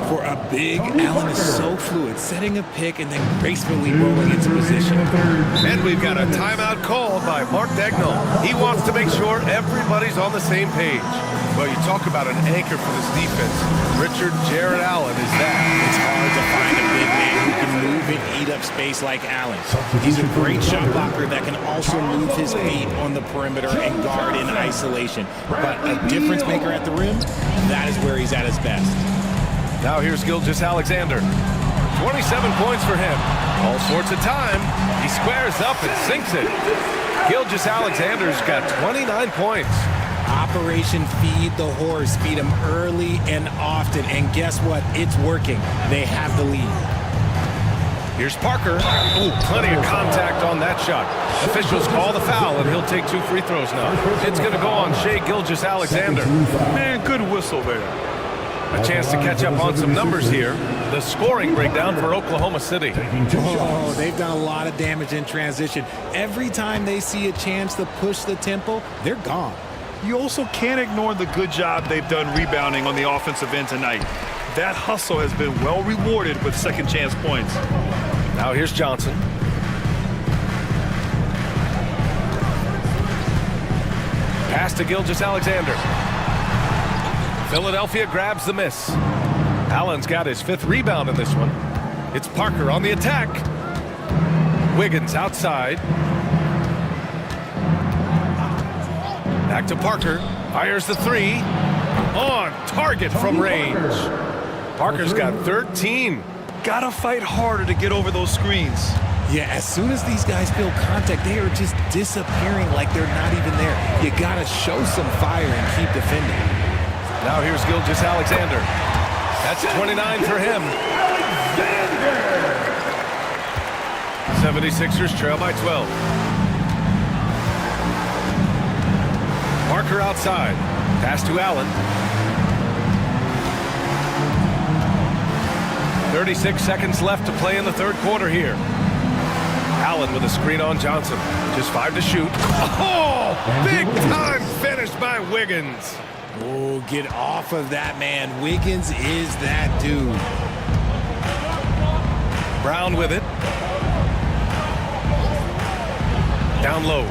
For a big, Allen is so fluid, setting a pick and then gracefully rolling into position. And we've got a timeout called by Mark Dagnall. He wants to make sure everybody's on the same page. Well, you talk about an anchor for this defense. Richard Jarrett Allen is that. It's hard to find a big man who can move and eat up space like Allen. He's a great shot blocker that can also move his feet on the perimeter and guard in isolation. But a difference maker at the rim, that is where he's at his best. Now here's Gilgeous-Alexander. 27 points for him. All sorts of time. He squares up and sinks it. Gilgeous-Alexander's got 29 points. Operation Feed the Horse. Feed him early and often. And guess what? It's working. They have the lead. Here's Parker. Ooh, plenty of contact on that shot. Officials call the foul, and he'll take 2 free throws now. It's going to go on Shai Gilgeous-Alexander. Man, good whistle there. A chance to catch up on some numbers here. The scoring breakdown for Oklahoma City. Oh, they've done a lot of damage in transition. Every time they see a chance to push the tempo, they're gone. You also can't ignore the good job they've done rebounding on the offensive end tonight. That hustle has been well rewarded with second chance points. Now here's Johnson. Pass to Gilgeous-Alexander. Philadelphia grabs the miss. Allen's got his 5th rebound in this one. It's Parker on the attack. Wiggins outside. Back to Parker. Fires the 3. On target from range. Parker's got 13. Gotta fight harder to get over those screens. Yeah, as soon as these guys feel contact, they are just disappearing like they're not even there. You gotta show some fire and keep defending. Now here's Gilgeous-Alexander. That's 29 for him. 76ers trail by 12. Parker outside. Pass to Allen. 36 seconds left to play in the third quarter here. Allen with a screen on Johnson. Just 5 to shoot. Oh, big time finish by Wiggins. Oh, get off of that man. Wiggins is that dude. Brown with it. Down low.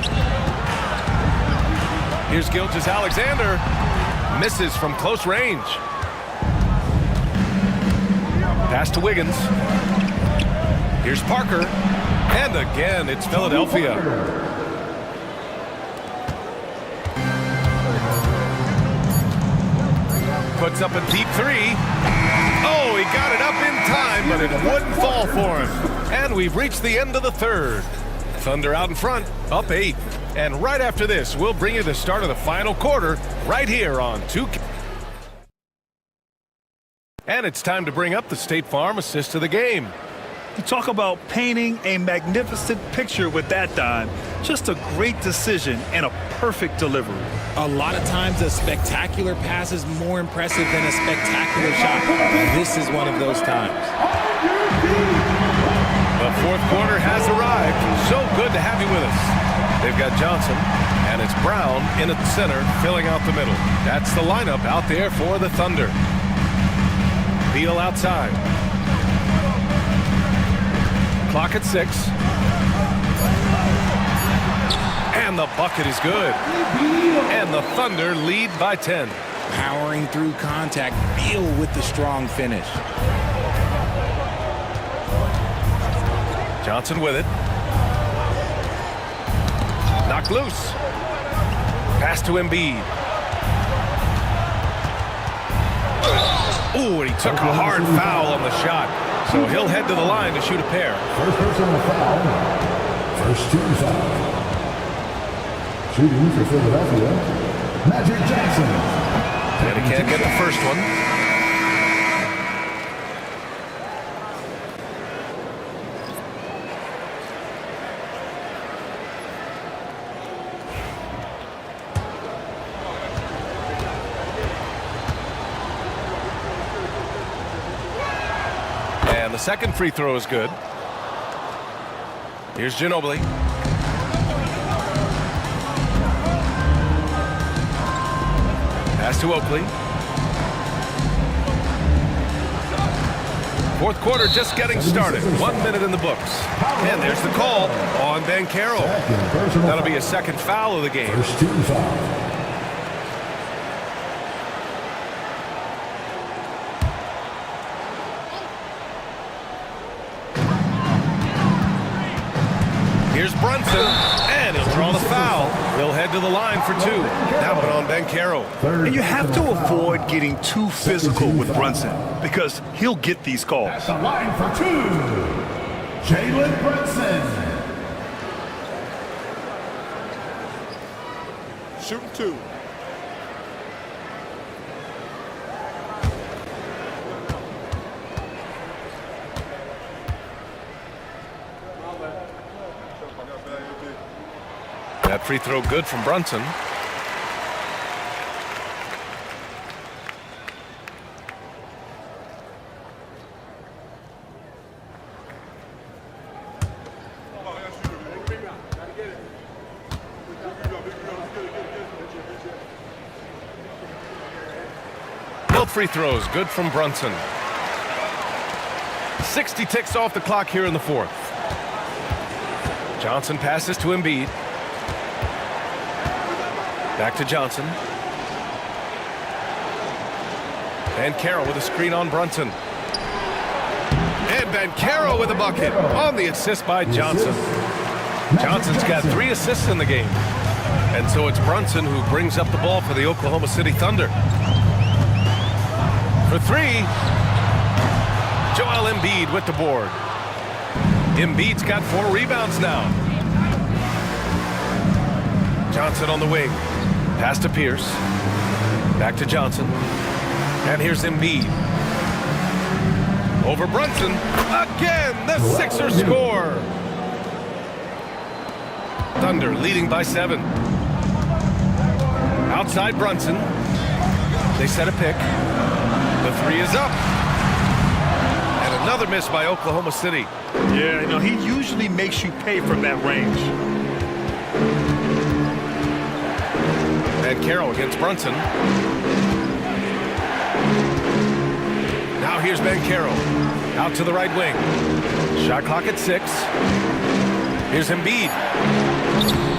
Here's Gilgeous-Alexander. Misses from close range. Pass to Wiggins. Here's Parker. And again, it's Philadelphia. puts up a deep three. Oh, he got it up in time, but it wouldn't fall for him. And we've reached the end of the third. Thunder out in front, up 8. And right after this, we'll bring you the start of the final quarter right here on 2K. And it's time to bring up the State Farm assist of the game. You talk about painting a magnificent picture with that dime. Just a great decision and a perfect delivery. A lot of times a spectacular pass is more impressive than a spectacular shot. This is one of those times. The fourth quarter has arrived. So good to have you with us. They've got Johnson, and it's Brown in at the center, filling out the middle. That's the lineup out there for the Thunder. Beal outside. Clock at 6. And the bucket is good. And the Thunder lead by 10. Powering through contact. Beal with the strong finish. Johnson with it. Knocked loose. Pass to Embiid. Ooh, and he took a hard foul on the shot. So he'll head to the line to shoot a pair. First personal foul. First team foul. Shooting for Philadelphia, Magic Johnson. And he can't get the first one. And the second free throw is good. Here's Ginobili. Pass to Oakley. Fourth quarter just getting started. 1 minute in the books. And there's the call on Banchero. That'll be a second foul of the game. First team foul. Here's Brunson, and he'll draw the foul. He'll head to the line for 2. Now put on Banchero. And you have to avoid getting too physical with Brunson because he'll get these calls. At the line for 2, Jalen Brunson. Shooting 2. That free throw good from Brunson. Both free throws good from Brunson. 60 ticks off the clock here in the fourth. Johnson passes to Embiid. Back to Johnson. Banchero with a screen on Brunson. And Banchero with a bucket on the assist by Johnson. Johnson's got 3 assists in the game. And so it's Brunson who brings up the ball for the Oklahoma City Thunder. For 3, Joel Embiid with the board. Embiid's got 4 rebounds now. Johnson on the wing. Pass to Pierce. Back to Johnson. And here's Embiid. Over Brunson. Again, the Sixers score. Thunder leading by 7. Outside Brunson. They set a pick. The 3 is up. And another miss by Oklahoma City. Yeah, you know, he usually makes you pay from that range. Banchero against Brunson. Now here's Banchero. Out to the right wing. Shot clock at 6. Here's Embiid.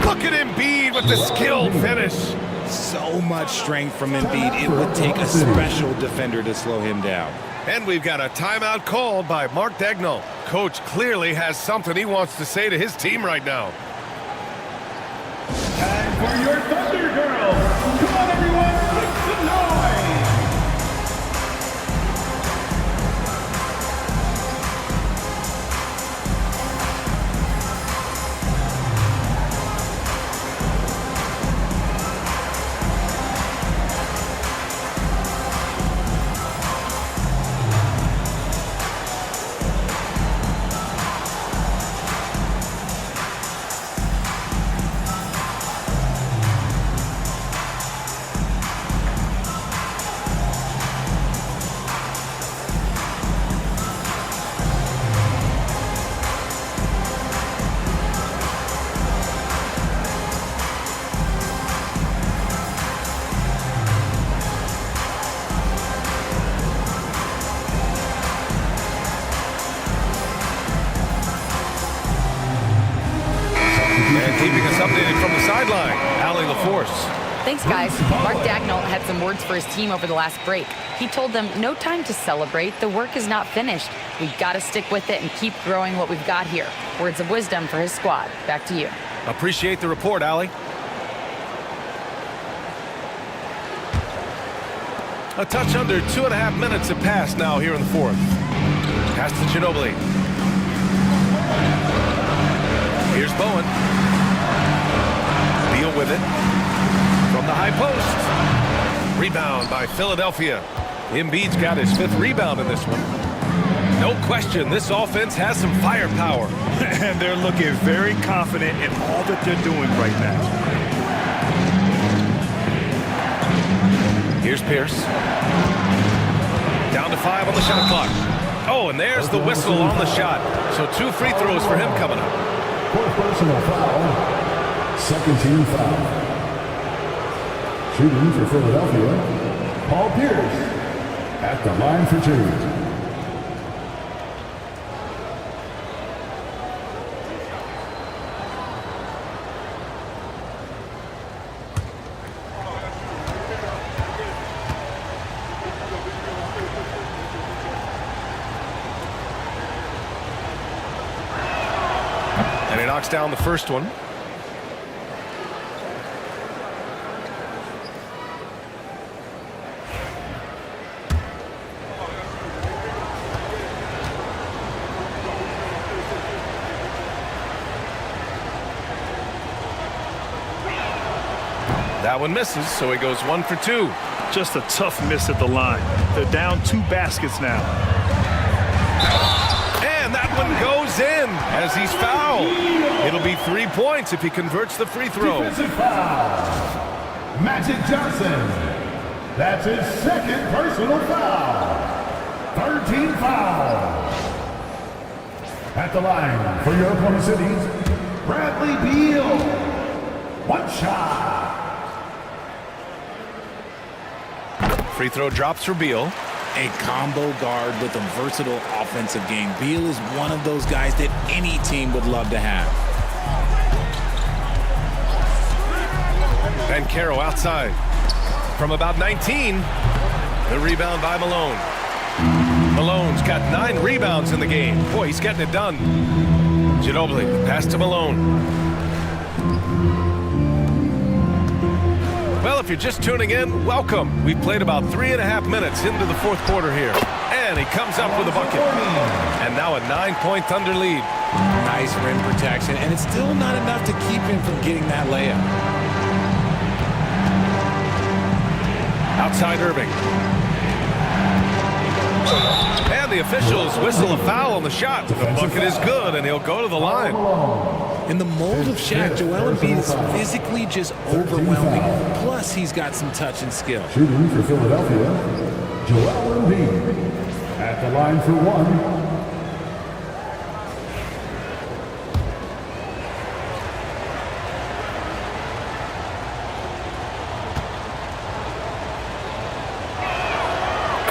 Look at Embiid with the skilled finish. So much strength from Embiid. It would take a special defender to slow him down. And we've got a timeout called by Mark Daigneault. Coach clearly has something he wants to say to his team right now. Time for your Thunder Girls. Come on, everyone, make some noise. Keeping us updated from the sideline, Allie LaForce. Thanks, guys. Mark Dagnall had some words for his team over the last break. He told them, no time to celebrate. The work is not finished. We've got to stick with it and keep growing what we've got here. Words of wisdom for his squad. Back to you. Appreciate the report, Allie. A touch under 2.5 minutes have passed now here in the fourth. Pass to Ginobili. Here's Bowen. Beal with it. From the high post. Rebound by Philadelphia. Embiid's got his 5th rebound in this one. No question, this offense has some firepower. And they're looking very confident in all that they're doing right now. Here's Pierce. Down to 5 on the shot clock. Oh, and there's the whistle on the shot. So 2 free throws for him coming up. 4th personal foul. Second team foul. Shooting for Philadelphia, Paul Pierce at the line for 2. And he knocks down the first one. That one misses, so he goes 1 for 2. Just a tough miss at the line. They're down 2 baskets now. And that one goes in as he's fouled. It'll be 3 points if he converts the free throw. Defensive foul. Magic Johnson. That's his 2nd personal foul. 3rd team foul. At the line for your opponent cities, Bradley Beal. 1 shot. Free throw drops for Beal. A combo guard with a versatile offensive game. Beal is one of those guys that any team would love to have. Banchero outside. From about 19, the rebound by Malone. Malone's got 9 rebounds in the game. Boy, he's getting it done. Ginobili, pass to Malone. Well, if you're just tuning in, welcome. We've played about 3.5 minutes into the 4th quarter here. And he comes up with a bucket. And now a 9-point Thunder lead. Nice rim protection, and it's still not enough to keep him from getting that layup. Outside Irving. And the officials whistle a foul on the shot. The bucket is good, and he'll go to the line. In the mold of Shaq, Joel Embiid is physically just overwhelming. Plus, he's got some touch and skill. Shooting for Philadelphia, Joel Embiid at the line for 1.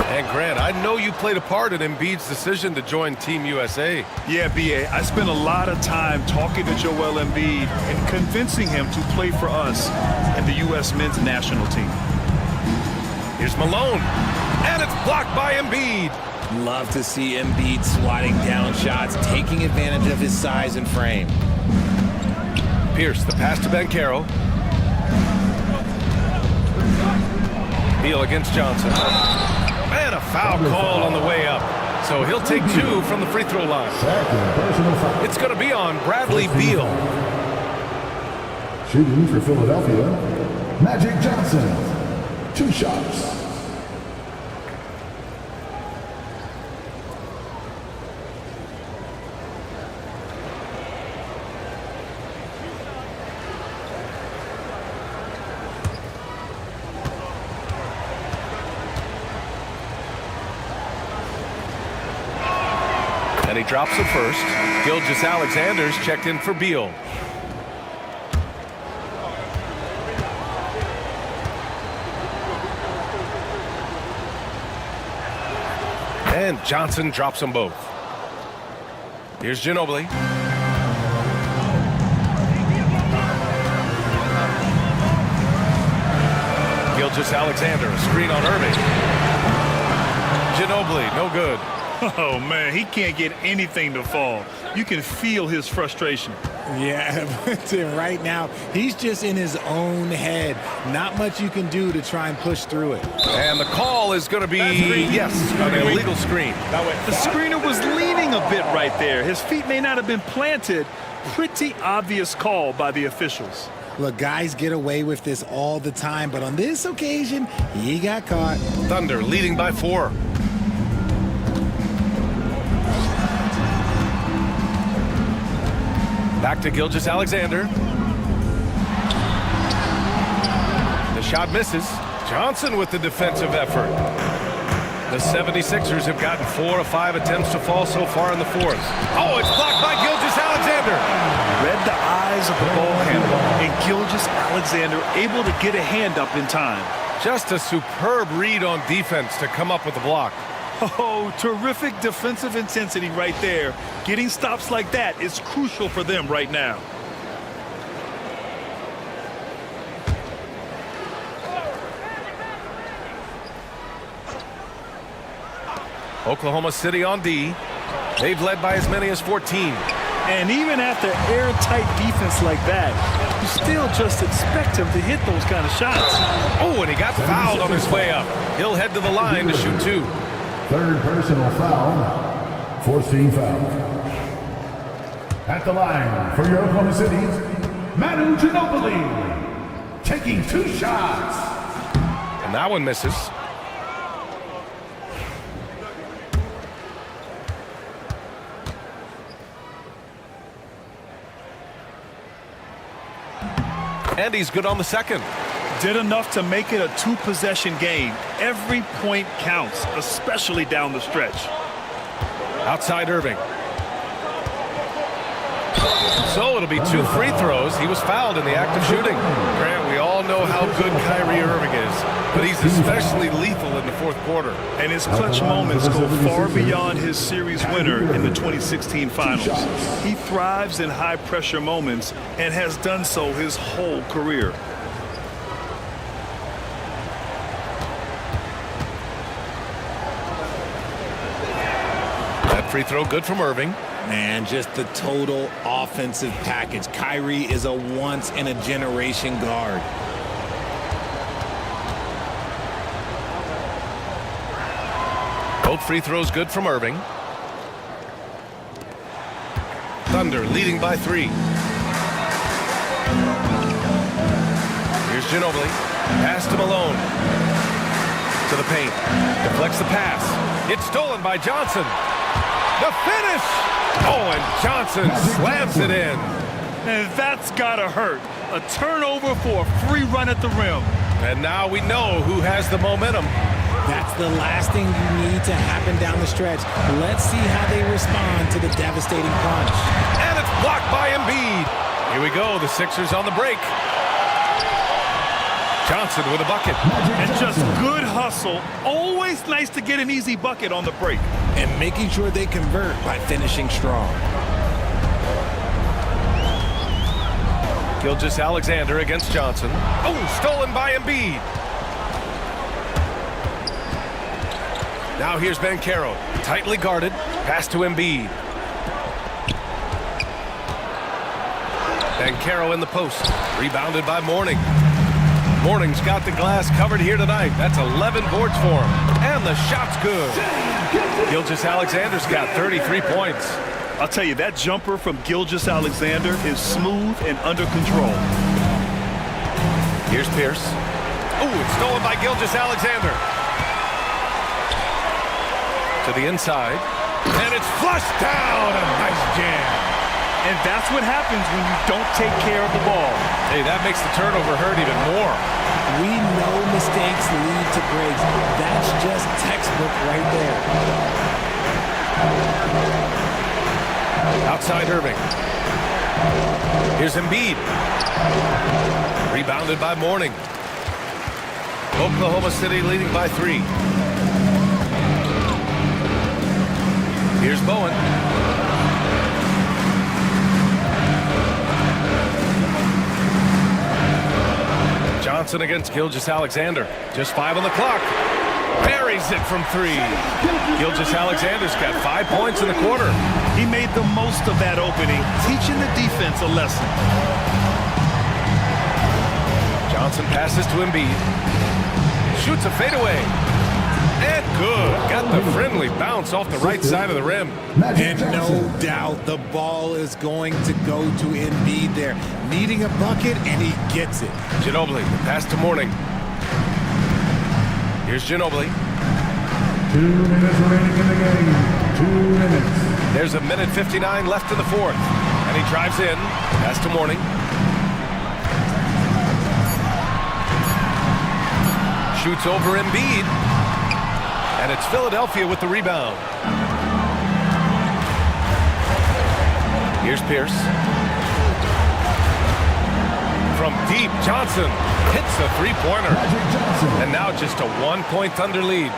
And Grant, I know you played a part in Embiid's decision to join Team USA. Yeah, B.A., I spent a lot of time talking to Joel Embiid and convincing him to play for us and the U.S. men's national team. Here's Malone, and it's blocked by Embiid. Love to see Embiid swatting down shots, taking advantage of his size and frame. Pierce, the pass to Banchero. Beal against Johnson. And a foul call on the way up. So he'll take 2 from the free throw line. It's going to be on Bradley Beal. Shooting for Philadelphia, Magic Johnson. 2 shots. And he drops it first. Gilgeous-Alexander's checked in for Beal. And Johnson drops them both. Here's Ginobili. Gilgeous-Alexander, a screen on Irving. Ginobili, no good. Oh, man, he can't get anything to fall. You can feel his frustration. Yeah, but right now, he's just in his own head. Not much you can do to try and push through it. And the call is going to be, yes, an illegal screen. The screener was leaning a bit right there. His feet may not have been planted. Pretty obvious call by the officials. Look, guys get away with this all the time, but on this occasion, he got caught. Thunder leading by 4. Back to Gilgeous-Alexander. The shot misses. Johnson with the defensive effort. The 76ers have gotten 4 of 5 attempts to fall so far in the fourth. Oh, it's blocked by Gilgeous-Alexander. Read the eyes of the ball handler, and Gilgeous-Alexander able to get a hand up in time. Just a superb read on defense to come up with the block. Oh, terrific defensive intensity right there. Getting stops like that is crucial for them right now. Oklahoma City on D. They've led by as many as 14. And even after airtight defense like that, you still just expect him to hit those kind of shots. Oh, and he got fouled on his way up. He'll head to the line to shoot 2. Third personal foul, forcing foul. At the line for your Oklahoma City, Manu Ginobili, taking 2 shots. And that one misses. And he's good on the second. Did enough to make it a 2-possession game. Every point counts, especially down the stretch. Outside Irving. So it'll be 2 free throws. He was fouled in the act of shooting. Grant, we all know how good Kyrie Irving is, but he's especially lethal in the fourth quarter. And his clutch moments go far beyond his series winner in the 2016 finals. He thrives in high-pressure moments and has done so his whole career. That free throw good from Irving. Man, just the total offensive package. Kyrie is a once-in-a-generation guard. Both free throws good from Irving. Thunder leading by 3. Here's Ginobili. Pass to Malone. To the paint. Deflects the pass. It's stolen by Johnson. The finish! Oh, and Johnson slams it in. And that's gotta hurt. A turnover for a free run at the rim. And now we know who has the momentum. That's the last thing you need to happen down the stretch. Let's see how they respond to the devastating punch. And it's blocked by Embiid. Here we go, the Sixers on the break. Johnson with a bucket. And just good hustle. Always nice to get an easy bucket on the break. And making sure they convert by finishing strong. Gilgeous-Alexander against Johnson. Oh, stolen by Embiid. Now here's Banchero. Tightly guarded. Pass to Embiid. Banchero in the post. Rebounded by Mourning. Mourning's got the glass covered here tonight. That's 11 boards for him. And the shot's good. Gilgeous-Alexander's got 33 points. I'll tell you, that jumper from Gilgeous-Alexander is smooth and under control. Here's Pierce. Oh, it's stolen by Gilgeous-Alexander. To the inside. And it's flushed down. A nice jam. And that's what happens when you don't take care of the ball. Hey, that makes the turnover hurt even more. We know mistakes lead to breaks. That's just textbook right there. Outside Irving. Here's Embiid. Rebounded by Mourning. Oklahoma City leading by 3. Here's Bowen. Johnson against Gilgeous-Alexander. Just 5 on the clock. Buries it from 3. Gilgeous-Alexander's got 5 points in the quarter. He made the most of that opening, teaching the defense a lesson. Johnson passes to Embiid. Shoots a fadeaway. And good. Got the friendly bounce off the right side of the rim. And no doubt the ball is going to go to Embiid there. Needing a bucket, and he gets it. Ginobili, pass to Mourning. Here's Ginobili. 2 minutes remaining in the game. 2 minutes. There's a minute 59 left in the fourth. And he drives in. Pass to Mourning. Shoots over Embiid. And it's Philadelphia with the rebound. Here's Pierce. From deep, Johnson hits a three-pointer. And now just a 1-point Thunder lead.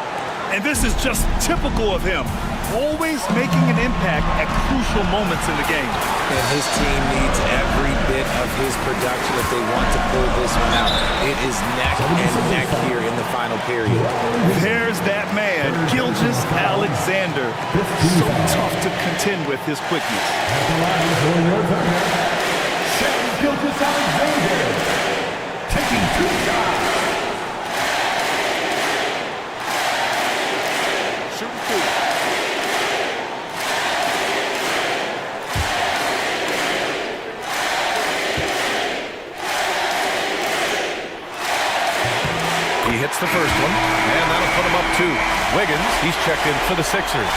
And this is just typical of him. Always making an impact at crucial moments in the game. And his team needs every bit of his production if they want to pull this one out. It is neck and neck here in the final period. There's that man, Gilgeous-Alexander. So tough to contend with his quickness. Gilgeous-Alexander taking 2 shots. Shooting 2. He hits the first one, and that'll put him up 2. Wiggins, he's checked in for the Sixers.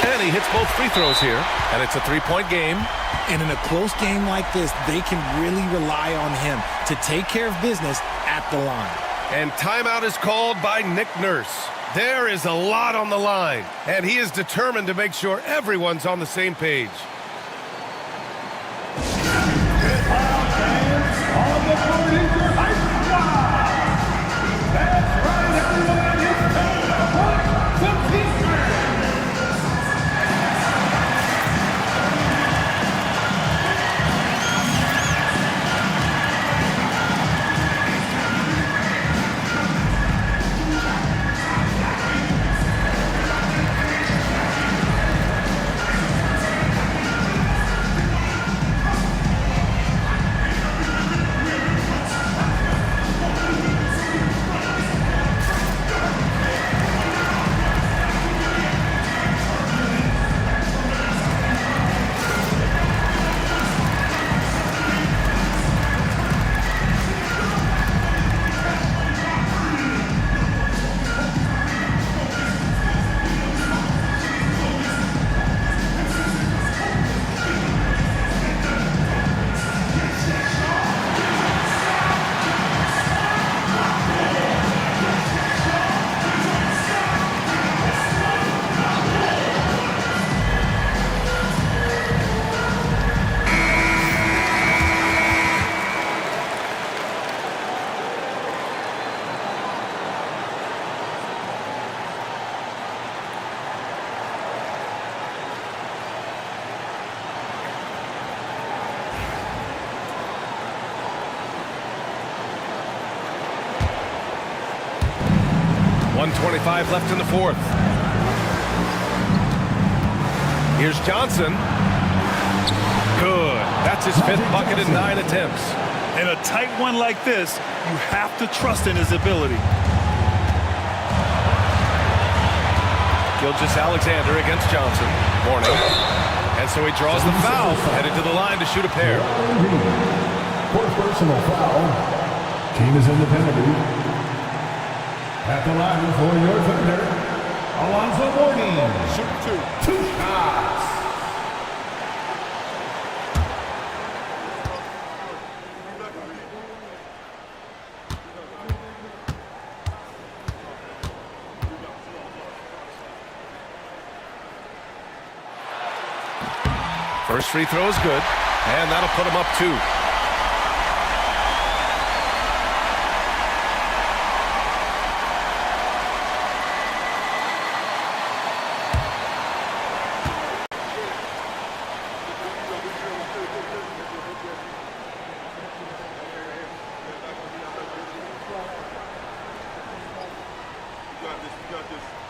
And he hits both free throws here, and it's a 3-point game. And in a close game like this, they can really rely on him to take care of business at the line. And timeout is called by Nick Nurse. There is a lot on the line, and he is determined to make sure everyone's on the same page. On the board is your high squad. That's right, everyone. It's time to watch some defense. .25 left in the fourth. Here's Johnson. Good. That's his 5th bucket in 9 attempts. In a tight one like this, you have to trust in his ability. Gilgeous-Alexander against Johnson. Mourning. And so he draws the foul, headed to the line to shoot a pair. Fourth personal foul. Team is in the penalty. At the line for your Thunder, Alonzo Mourning. Shoot 2 shots. First free throw is good, and that'll put him up 2. got this.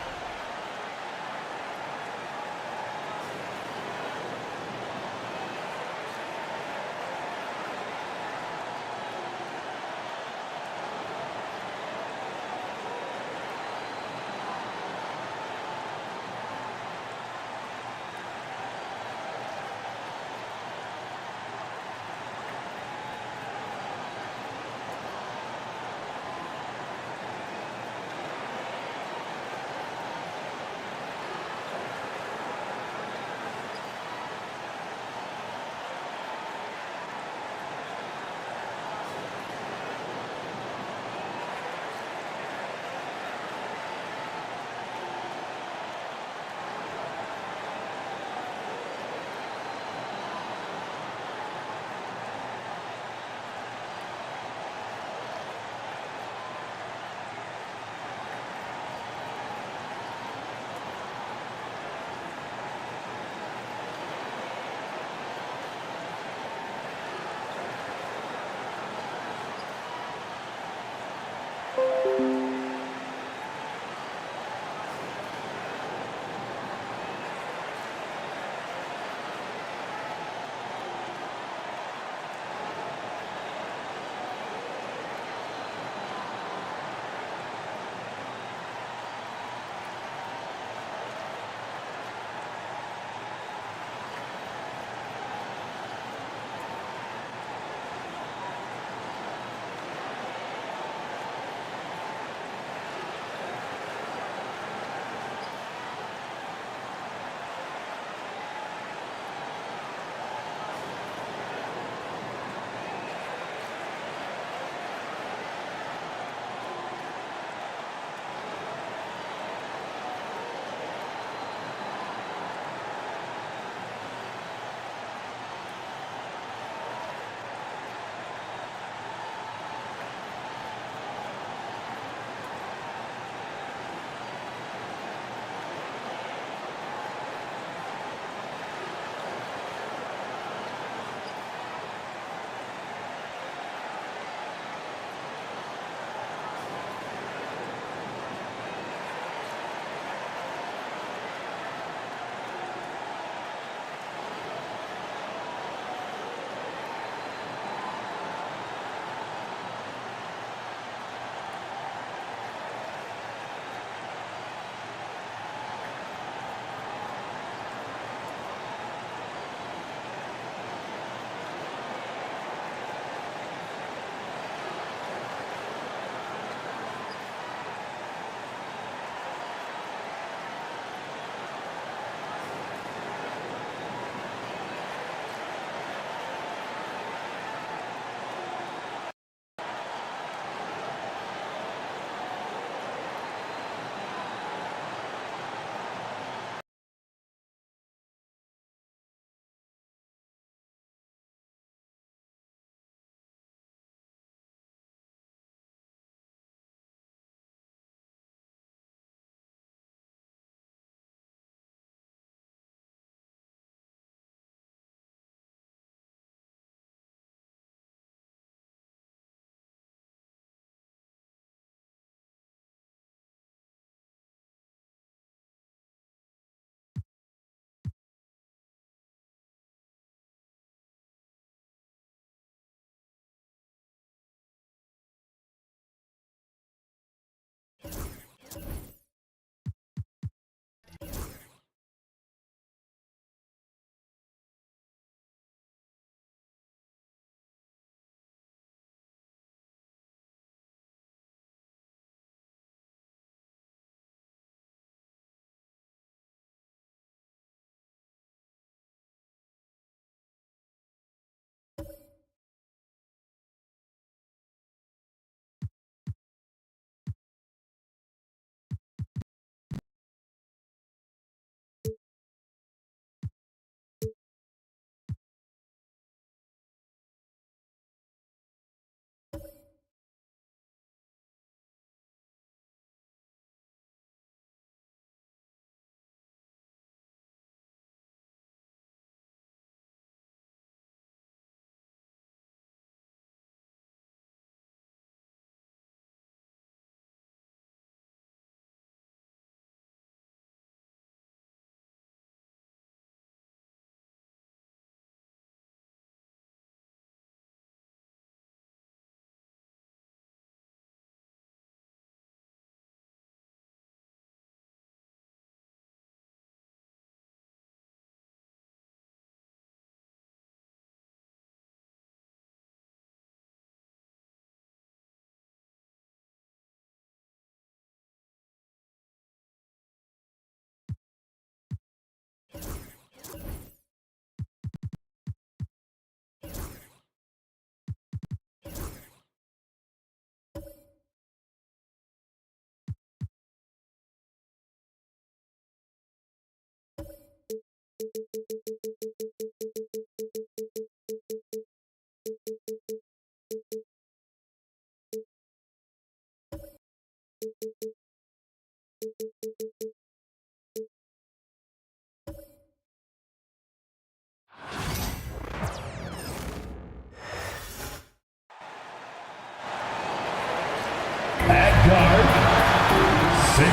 6'6",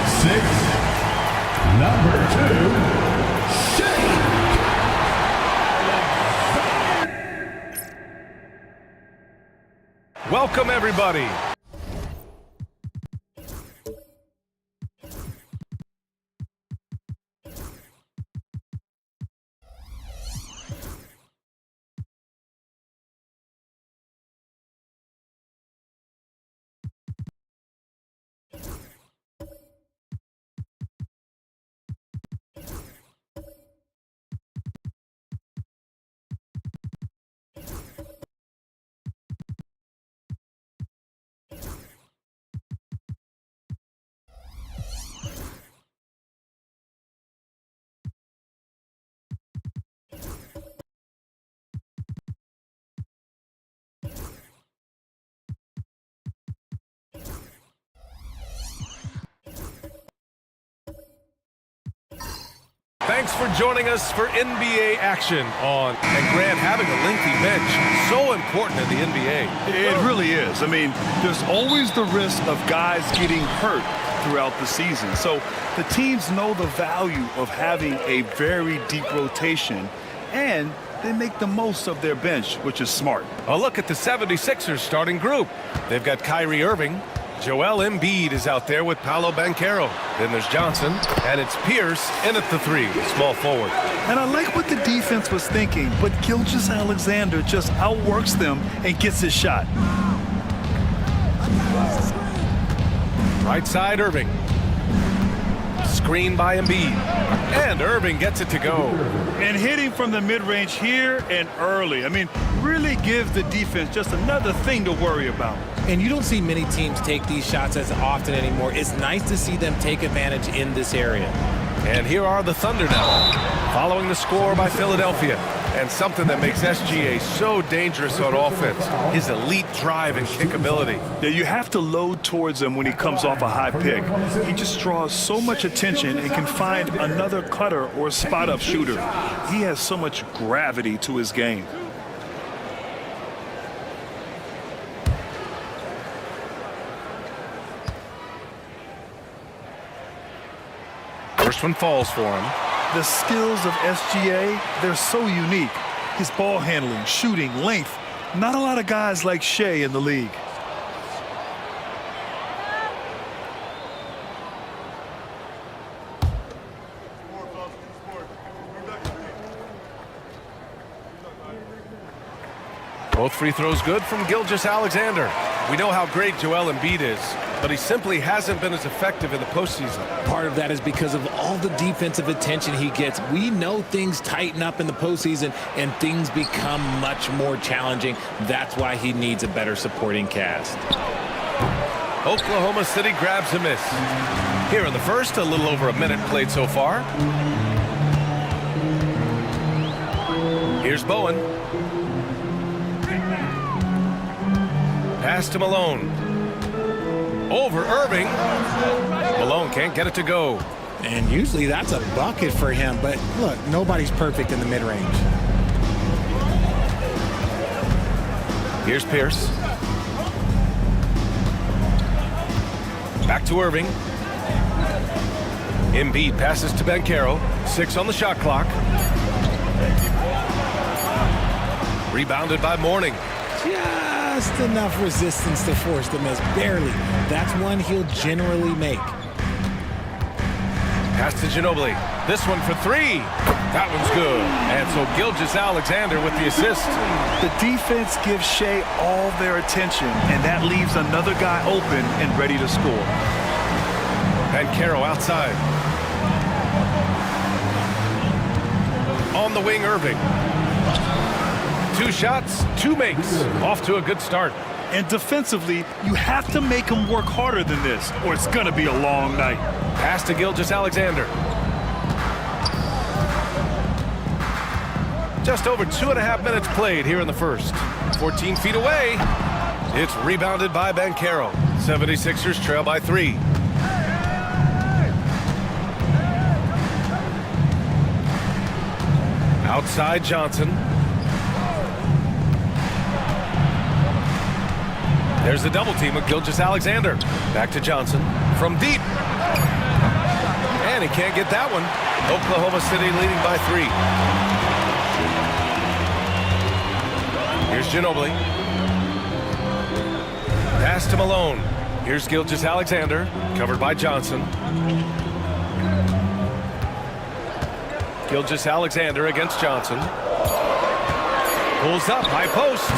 number 2, Shea. Welcome, everybody. Thanks for joining us for NBA action on. And Grant, having a lengthy bench, so important in the NBA. It really is. I mean, there's always the risk of guys getting hurt throughout the season. So the teams know the value of having a very deep rotation, and they make the most of their bench, which is smart. A look at the 76ers starting group. They've got Kyrie Irving. Joel Embiid is out there with Paolo Banchero. Then there's Johnson, and it's Pierce in at the 3, small forward. And I like what the defense was thinking, but Gilgeous-Alexander just outworks them and gets his shot. Right side, Irving. Screen by Embiid. And Irving gets it to go. And hitting from the mid-range here and early. I mean, really gives the defense just another thing to worry about. And you don't see many teams take these shots as often anymore. It's nice to see them take advantage in this area. And here are the Thunder now, following the score by Philadelphia. And something that makes SGA so dangerous on offense, his elite drive and kickability. Yeah, you have to load towards him when he comes off a high pick. He just draws so much attention and can find another cutter or spot-up shooter. He has so much gravity to his game. First one falls for him. The skills of SGA, they're so unique. His ball handling, shooting, length. Not a lot of guys like Shea in the league. Both free throws good from Gilgeous-Alexander. We know how great Joel Embiid is, but he simply hasn't been as effective in the postseason. Part of that is because of all the defensive attention he gets. We know things tighten up in the postseason and things become much more challenging. That's why he needs a better supporting cast. Oklahoma City grabs a miss. Here in the first, a little over a minute played so far. Here's Bowen. Pass to Malone. Over Irving. Malone can't get it to go. And usually that's a bucket for him, but look, nobody's perfect in the mid-range. Here's Pierce. Back to Irving. Embiid passes to Banchero. 6 on the shot clock. Rebounded by Mourning. Just enough resistance to force the miss, barely. That's one he'll generally make. Pass to Ginobili. This one for 3. That one's good. And so Gilgeous-Alexander with the assist. The defense gives Shea all their attention, and that leaves another guy open and ready to score. Banchero outside. On the wing, Irving. 2 shots, 2 makes. Off to a good start. And defensively, you have to make him work harder than this, or it's going to be a long night. Pass to Gilgeous-Alexander. Just over 2.5 minutes played here in the first. 14 feet away. It's rebounded by Banchero. 76ers trail by 3. Outside Johnson. There's the double team with Gilgeous-Alexander. Back to Johnson. From deep. And he can't get that one. Oklahoma City leading by 3. Here's Ginobili. Pass to Malone. Here's Gilgeous-Alexander, covered by Johnson. Gilgeous-Alexander against Johnson. Pulls up, high post.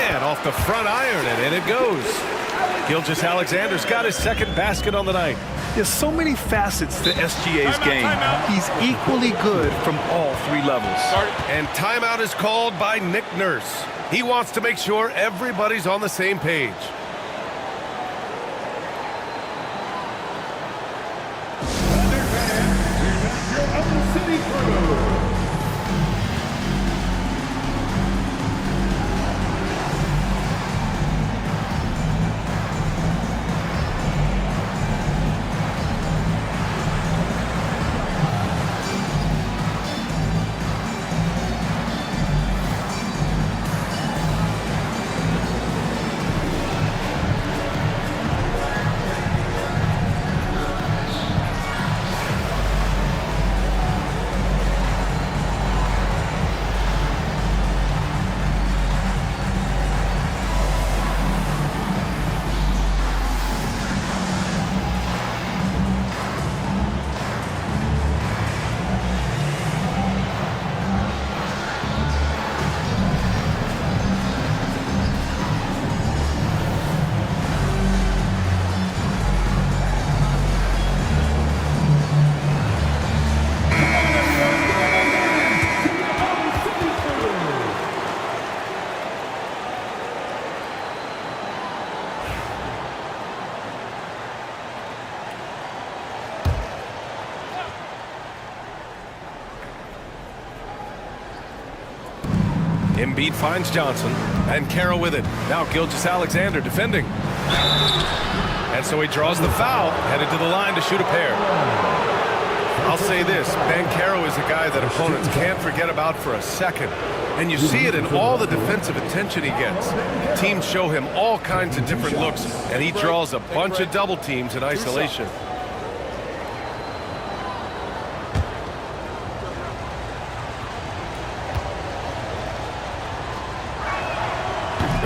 And off the front iron, and in it goes. Gilgeous-Alexander's got his second basket on the night. There's so many facets to SGA's game. He's equally good from all 3 levels. And timeout is called by Nick Nurse. He wants to make sure everybody's on the same page. Embiid finds Johnson, and Carroll with it. Now Gilgeous-Alexander defending. And so he draws the foul, headed to the line to shoot a pair. I'll say this, Banchero is a guy that opponents can't forget about for a second. And you see it in all the defensive attention he gets. Teams show him all kinds of different looks, and he draws a bunch of double teams in isolation.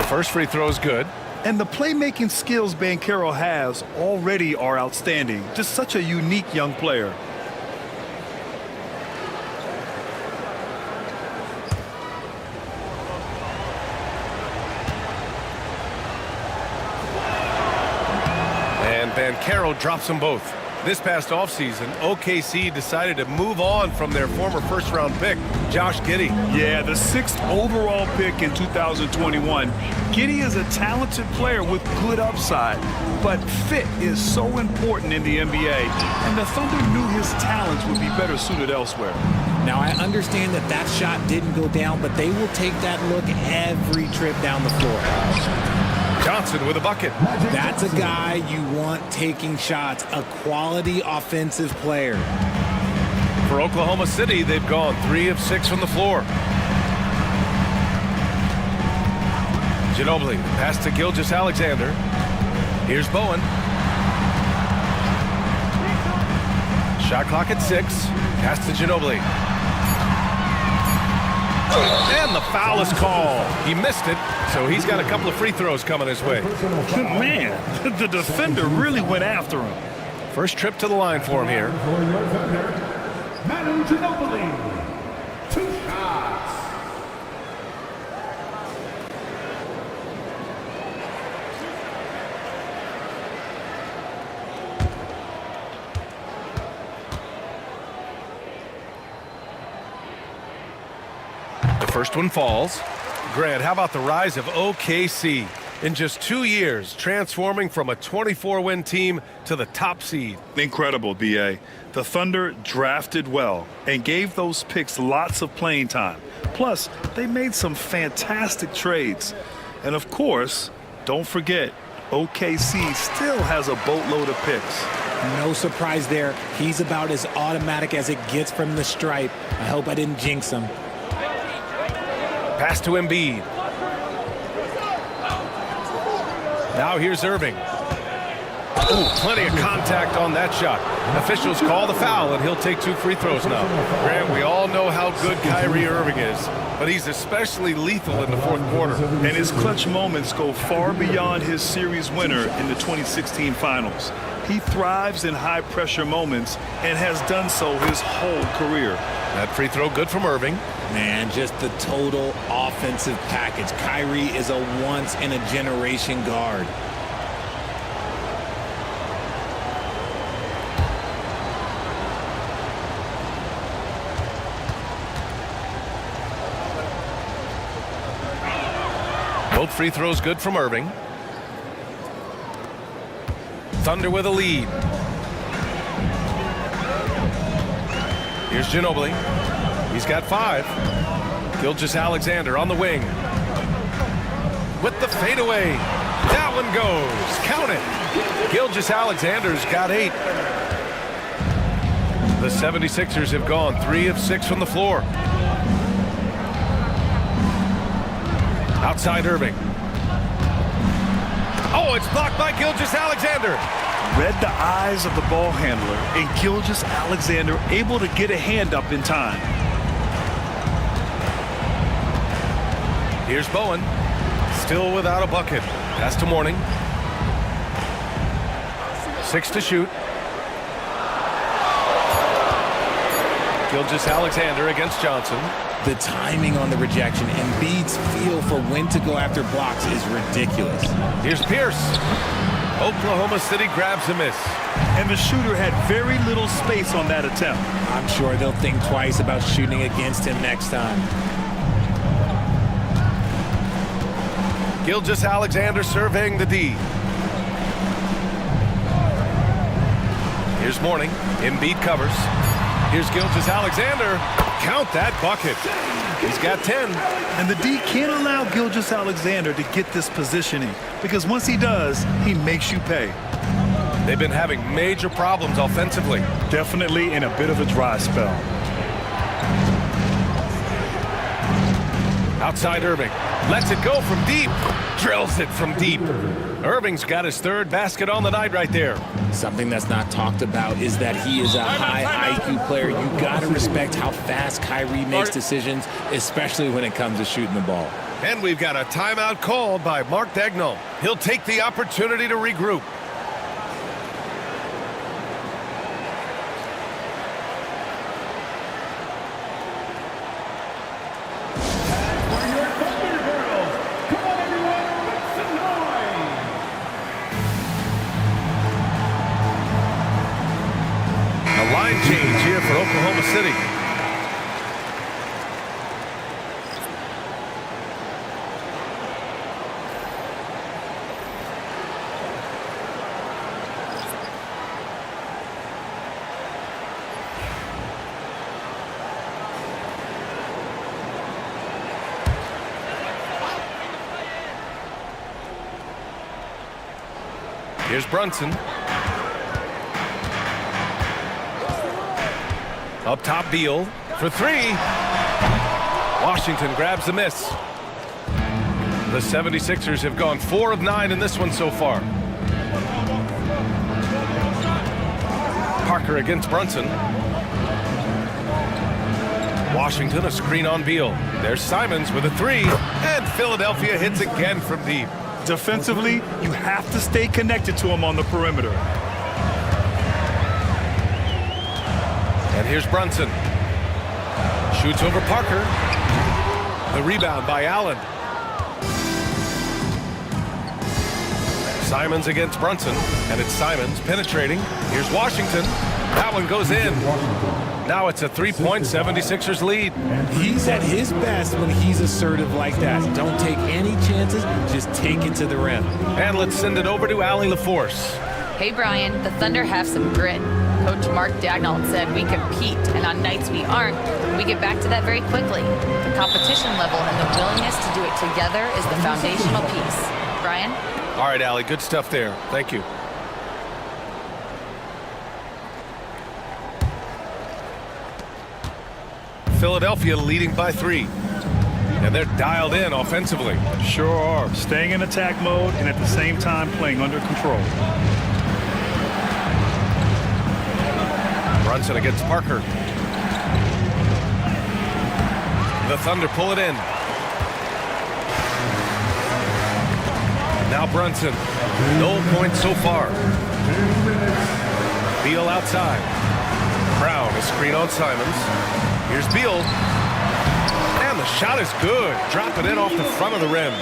First free throw is good. And the playmaking skills Banchero has already are outstanding. Just such a unique young player. And Banchero drops them both. This past offseason, OKC decided to move on from their former first-round pick, Josh Giddey. Yeah, the 6th overall pick in 2021. Giddey is a talented player with good upside, but fit is so important in the NBA, and the Thunder knew his talents would be better suited elsewhere. Now, I understand that that shot didn't go down, but they will take that look every trip down the floor. Johnson with a bucket. That's a guy you want taking shots, a quality offensive player. For Oklahoma City, they've gone 3 of 6 from the floor. Ginobili, pass to Gilgeous-Alexander. Here's Bowen. Shot clock at 6. Pass to Ginobili. And the foul is called. He missed it, so he's got a couple of free throws coming his way. Man, the defender really went after him. First trip to the line for him here. Manu Ginobili. 2 shots. First one falls. Grant, how about the rise of OKC? In just 2 years, transforming from a 24-win team to the top seed. Incredible, B.A. The Thunder drafted well and gave those picks lots of playing time. Plus, they made some fantastic trades. And of course, don't forget, OKC still has a boatload of picks. No surprise there. He's about as automatic as it gets from the stripe. I hope I didn't jinx him. Pass to Embiid. Now here's Irving. Ooh, plenty of contact on that shot. Officials call the foul, and he'll take 2 free throws now. Grant, we all know how good Kyrie Irving is, but he's especially lethal in the fourth quarter. And his clutch moments go far beyond his series winner in the 2016 finals. He thrives in high-pressure moments and has done so his whole career. That free throw good from Irving. Man, just the total offensive package. Kyrie is a once-in-a-generation guard. Both free throws good from Irving. Thunder with a lead. Here's Ginobili. He's got 5. Gilgeous-Alexander on the wing. With the fadeaway. That one goes. Count it. Gilgeous-Alexander's got 8. The 76ers have gone 3 of 6 from the floor. Outside Irving. Oh, it's blocked by Gilgeous-Alexander. Read the eyes of the ball handler, and Gilgeous-Alexander able to get a hand up in time. Here's Bowen. Still without a bucket. Pass to Mourning. 6 to shoot. Gilgeous-Alexander against Johnson. The timing on the rejection and Embiid's feel for when to go after blocks is ridiculous. Here's Pierce. Oklahoma City grabs a miss. And the shooter had very little space on that attempt. I'm sure they'll think twice about shooting against him next time. Gilgeous-Alexander surveying the D. Here's Mourning. Embiid covers. Here's Gilgeous-Alexander. Count that bucket. He's got 10. And the D can't allow Gilgeous-Alexander to get this positioning, because once he does, he makes you pay. They've been having major problems offensively. Definitely in a bit of a dry spell. Outside Irving. Lets it go from deep. Drills it from deep. Irving's got his 3rd basket on the night right there. Something that's not talked about is that he is a high IQ player. You got to respect how fast Kyrie makes decisions, especially when it comes to shooting the ball. And we've got a timeout called by Mark Daigneault. He'll take the opportunity to regroup. Line change here for Oklahoma City. Here's Brunson. Up top, Beal for 3. Washington grabs the miss. The 76ers have gone 4 of 9 in this one so far. Parker against Brunson. Washington, a screen on Beal. There's Simons with a 3. And Philadelphia hits again from deep. Defensively, you have to stay connected to him on the perimeter. And here's Brunson. Shoots over Parker. The rebound by Allen. Simons against Brunson. And it's Simons penetrating. Here's Washington. That one goes in. Now it's a 3-point 76ers lead. He's at his best when he's assertive like that. Don't take any chances. Just take it to the rim. And let's send it over to Allie LaForce. Hey, Brian, the Thunder have some grit. Coach Mark Daigneault said we compete, and on nights we aren't, we get back to that very quickly. The competition level and the willingness to do it together is the foundational piece. Brian? All right, Allie, good stuff there. Thank you. Philadelphia leading by 3. And they're dialed in offensively. Sure are. Staying in attack mode and at the same time playing under control. Brunson against Parker. The Thunder pull it in. Now Brunson. No points so far. Beal outside. Brown, a screen on Simons. Here's Beal. And the shot is good. Drop it in off the front of the rim.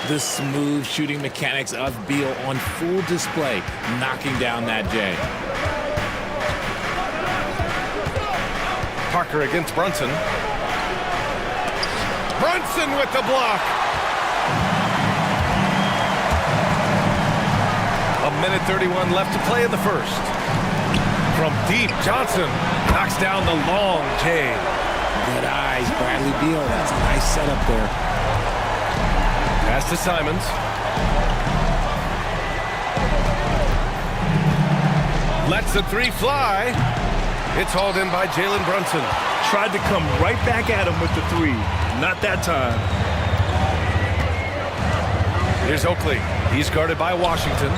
The smooth shooting mechanics of Beal on full display, knocking down that J. Parker against Brunson. Brunson with the block. A minute 31 left to play in the first. From deep, Johnson knocks down the long J. Good eyes, Bradley Beal. That's a nice setup there. Pass to Simons. Lets the three fly. It's hauled in by Jalen Brunson. Tried to come right back at him with the three. Not that time. Here's Oakley. He's guarded by Washington.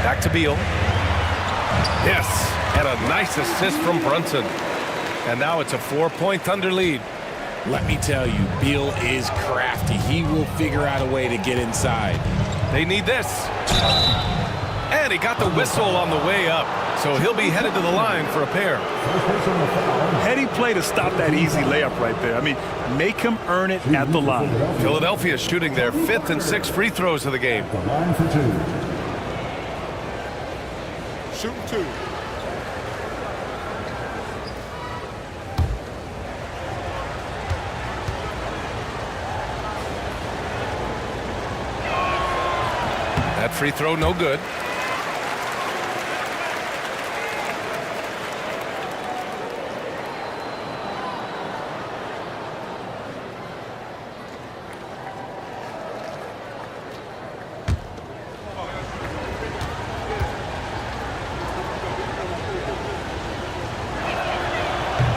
Back to Beal. Yes, and a nice assist from Brunson. And now it's a 4-point Thunder lead. Let me tell you, Beal is crafty. He will figure out a way to get inside. They need this. And he got the whistle on the way up. So he'll be headed to the line for a pair. Heady play to stop that easy layup right there. I mean, make him earn it at the line. Philadelphia shooting their 5th and 6th free throws of the game. The line for two. Shoot two. That free throw no good.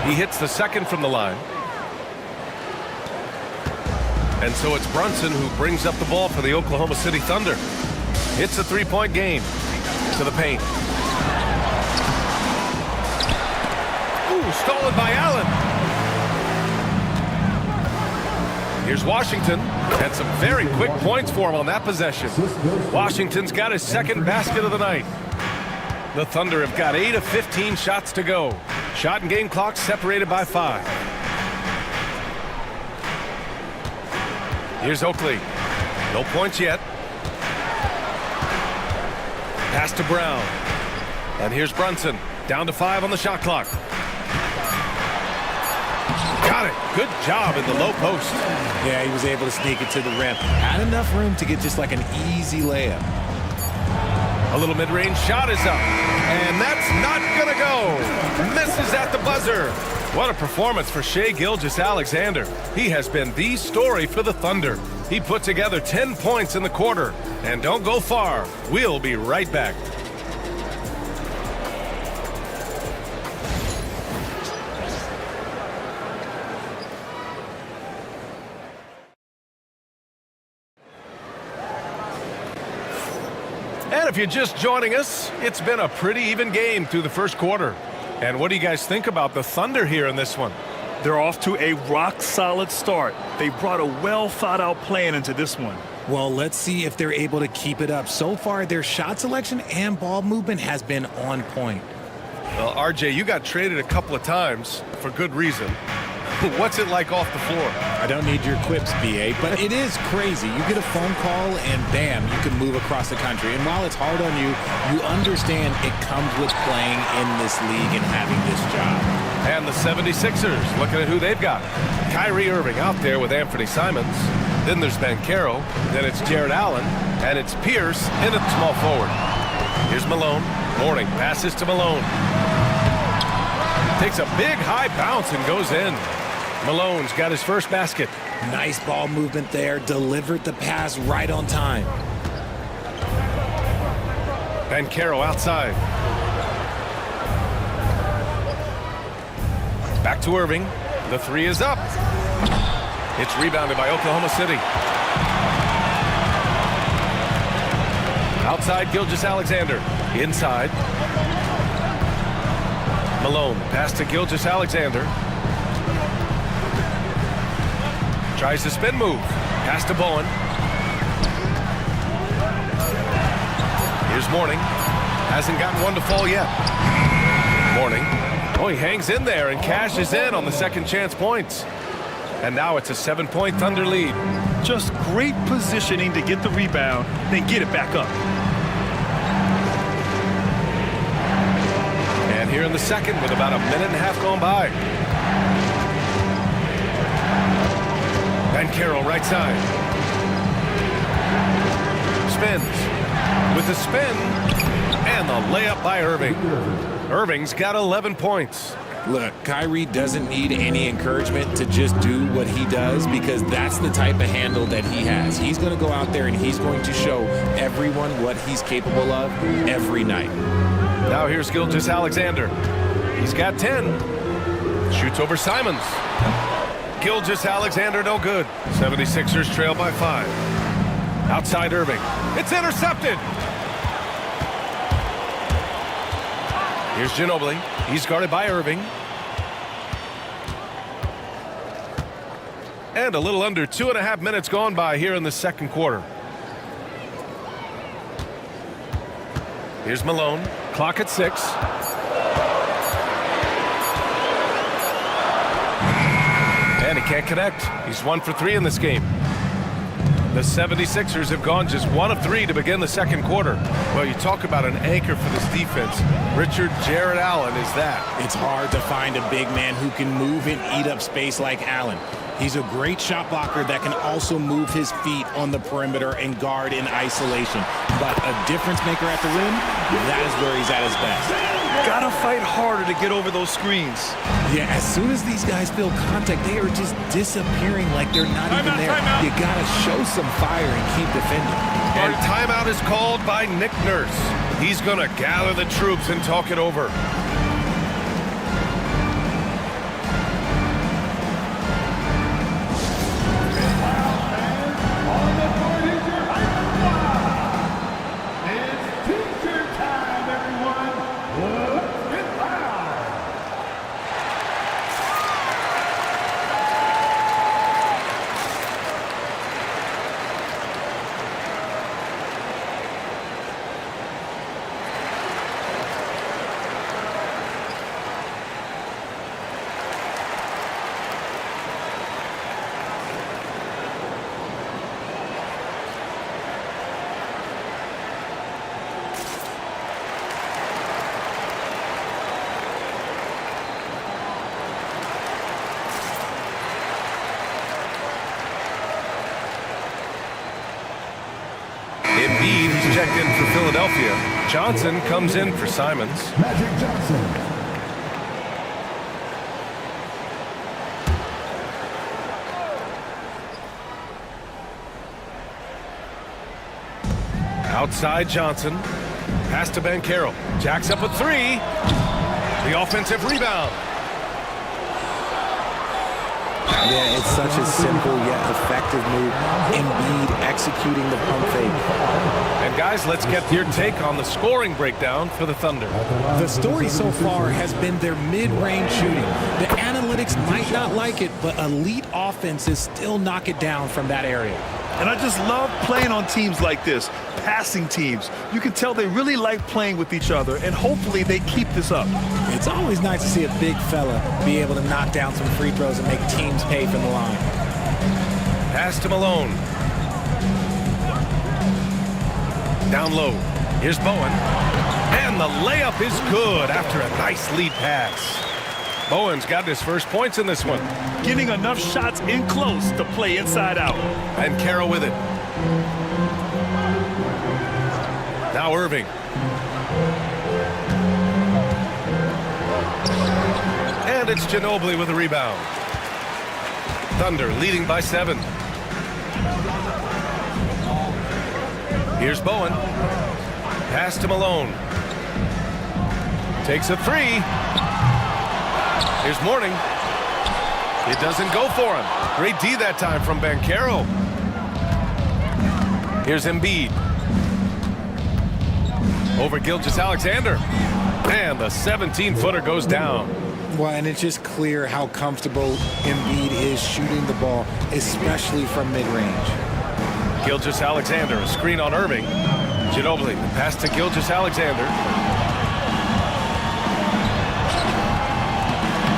He hits the second from the line. And so it's Brunson who brings up the ball for the Oklahoma City Thunder. It's a 3-point game. To the paint. Ooh, stolen by Allen. Here's Washington. And some very quick points for him on that possession. Washington's got his second basket of the night. The Thunder have got 8 of 15 shots to go. Shot and game clock separated by 5. Here's Oakley. No points yet. Pass to Brown. And here's Brunson. Down to 5 on the shot clock. Got it. Good job in the low post. Yeah, he was able to sneak it to the rim. Had enough room to get just like an easy layup. A little mid-range shot is up. And that's not going to go. Misses at the buzzer. What a performance for Shai Gilgeous-Alexander. He has been the story for the Thunder. He put together 10 points in the quarter. And don't go far. We'll be right back. And if you're just joining us, it's been a pretty even game through the first quarter. And what do you guys think about the Thunder here in this one? They're off to a rock-solid start. They brought a well-thought-out plan into this one. Well, let's see if they're able to keep it up. So far, their shot selection and ball movement has been on point. Well, RJ, you got traded a couple of times for good reason. What's it like off the floor? I don't need your quips, BA, but it is crazy. You get a phone call and bam, you can move across the country. And while it's hard on you, you understand it comes with playing in this league and having this job. And the 76ers, looking at who they've got. Kyrie Irving out there with Anthony Simons. Then there's Banchero. Then it's Jared Allen. And it's Pierce in at small forward. Here's Malone. Morning passes to Malone. Takes a big high bounce and goes in. Malone's got his first basket. Nice ball movement there. Delivered the pass right on time. Banchero outside. Back to Irving. The three is up. It's rebounded by Oklahoma City. Outside Gilgeous-Alexander. Inside. Malone. Pass to Gilgeous-Alexander. Tries the spin move. Pass to Bowen. Here's Mourning. Hasn't gotten one to fall yet. Mourning. Oh, he hangs in there and cashes in on the second chance points. And now it's a 7-point Thunder lead. Just great positioning to get the rebound, then get it back up. And here in the second with about a minute and a half gone by. Banchero right side. Spins. With the spin and the layup by Irving. Irving's got 11 points. Look, Kyrie doesn't need any encouragement to just do what he does because that's the type of handle that he has. He's going to go out there and he's going to show everyone what he's capable of every night. Now here's Gilgeous-Alexander. He's got 10. Shoots over Simons. Gilgeous-Alexander no good. 76ers trail by 5. Outside Irving. It's intercepted. Here's Ginobili. He's guarded by Irving. And a little under 2.5 minutes gone by here in the second quarter. Here's Malone. Clock at 6. And he can't connect. He's 1 for 3 in this game. The 76ers have gone just 1 of 3 to begin the second quarter. Well, you talk about an anchor for this defense. Richard Jarrett Allen is that. It's hard to find a big man who can move and eat up space like Allen. He's a great shot blocker that can also move his feet on the perimeter and guard in isolation. But a difference maker at the rim, that is where he's at his best. Gotta fight harder to get over those screens. Yeah, as soon as these guys feel contact, they are just disappearing like they're not even there. You gotta show some fire and keep defending. And timeout is called by Nick Nurse. He's gonna gather the troops and talk it over. Embiid is checked in for Philadelphia. Johnson comes in for Simons. Magic Johnson. Outside Johnson. Pass to Banchero. Jacks up a 3. The offensive rebound. Yeah, it's such a simple yet effective move. Embiid executing the pump fake. And guys, let's get your take on the scoring breakdown for the Thunder. The story so far has been their mid-range shooting. The analytics might not like it, but elite offenses still knock it down from that area. And I just love playing on teams like this, passing teams. You can tell they really like playing with each other, and hopefully they keep this up. It's always nice to see a big fella be able to knock down some free throws and make teams pay from the line. Pass to Malone. Down low. Here's Bowen. And the layup is good after a nice lead pass. Bowen's got his first points in this one. Getting enough shots in close to play inside out. And Carroll with it. Now Irving. And it's Ginobili with a rebound. Thunder leading by 7. Here's Bowen. Pass to Malone. Takes a 3. Here's Mourning. It doesn't go for him. Great D that time from Banchero. Here's Embiid. over Gilgeous-Alexander. And the 17-footer goes down. Well, and it's just clear how comfortable Embiid is shooting the ball, especially from mid-range. Gilgeous-Alexander, a screen on Irving. Ginobili, pass to Gilgeous-Alexander.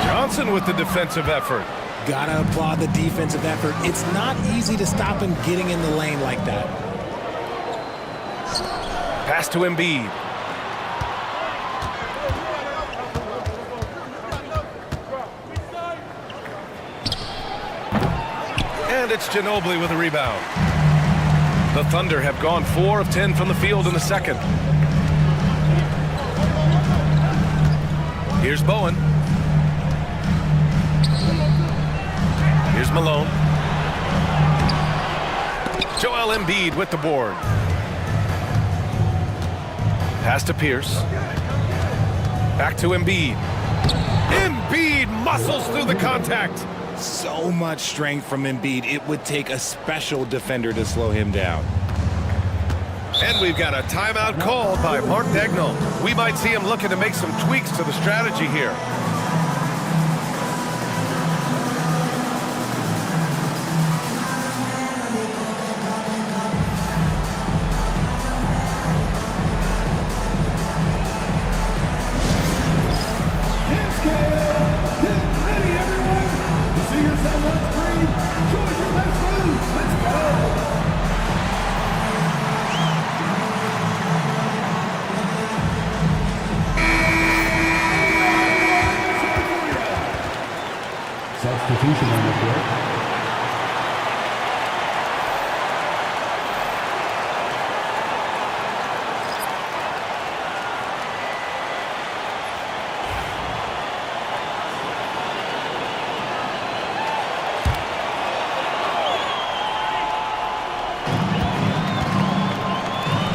Johnson with the defensive effort. Gotta applaud the defensive effort. It's not easy to stop him getting in the lane like that. Pass to Embiid. And it's Ginobili with a rebound. The Thunder have gone 4 of 10 from the field in the second. Here's Bowen. Here's Malone. Joel Embiid with the board. Pass to Pierce. Back to Embiid. Embiid muscles through the contact. So much strength from Embiid. It would take a special defender to slow him down. And we've got a timeout called by Mark Daigneault. We might see him looking to make some tweaks to the strategy here. Substitution on the court.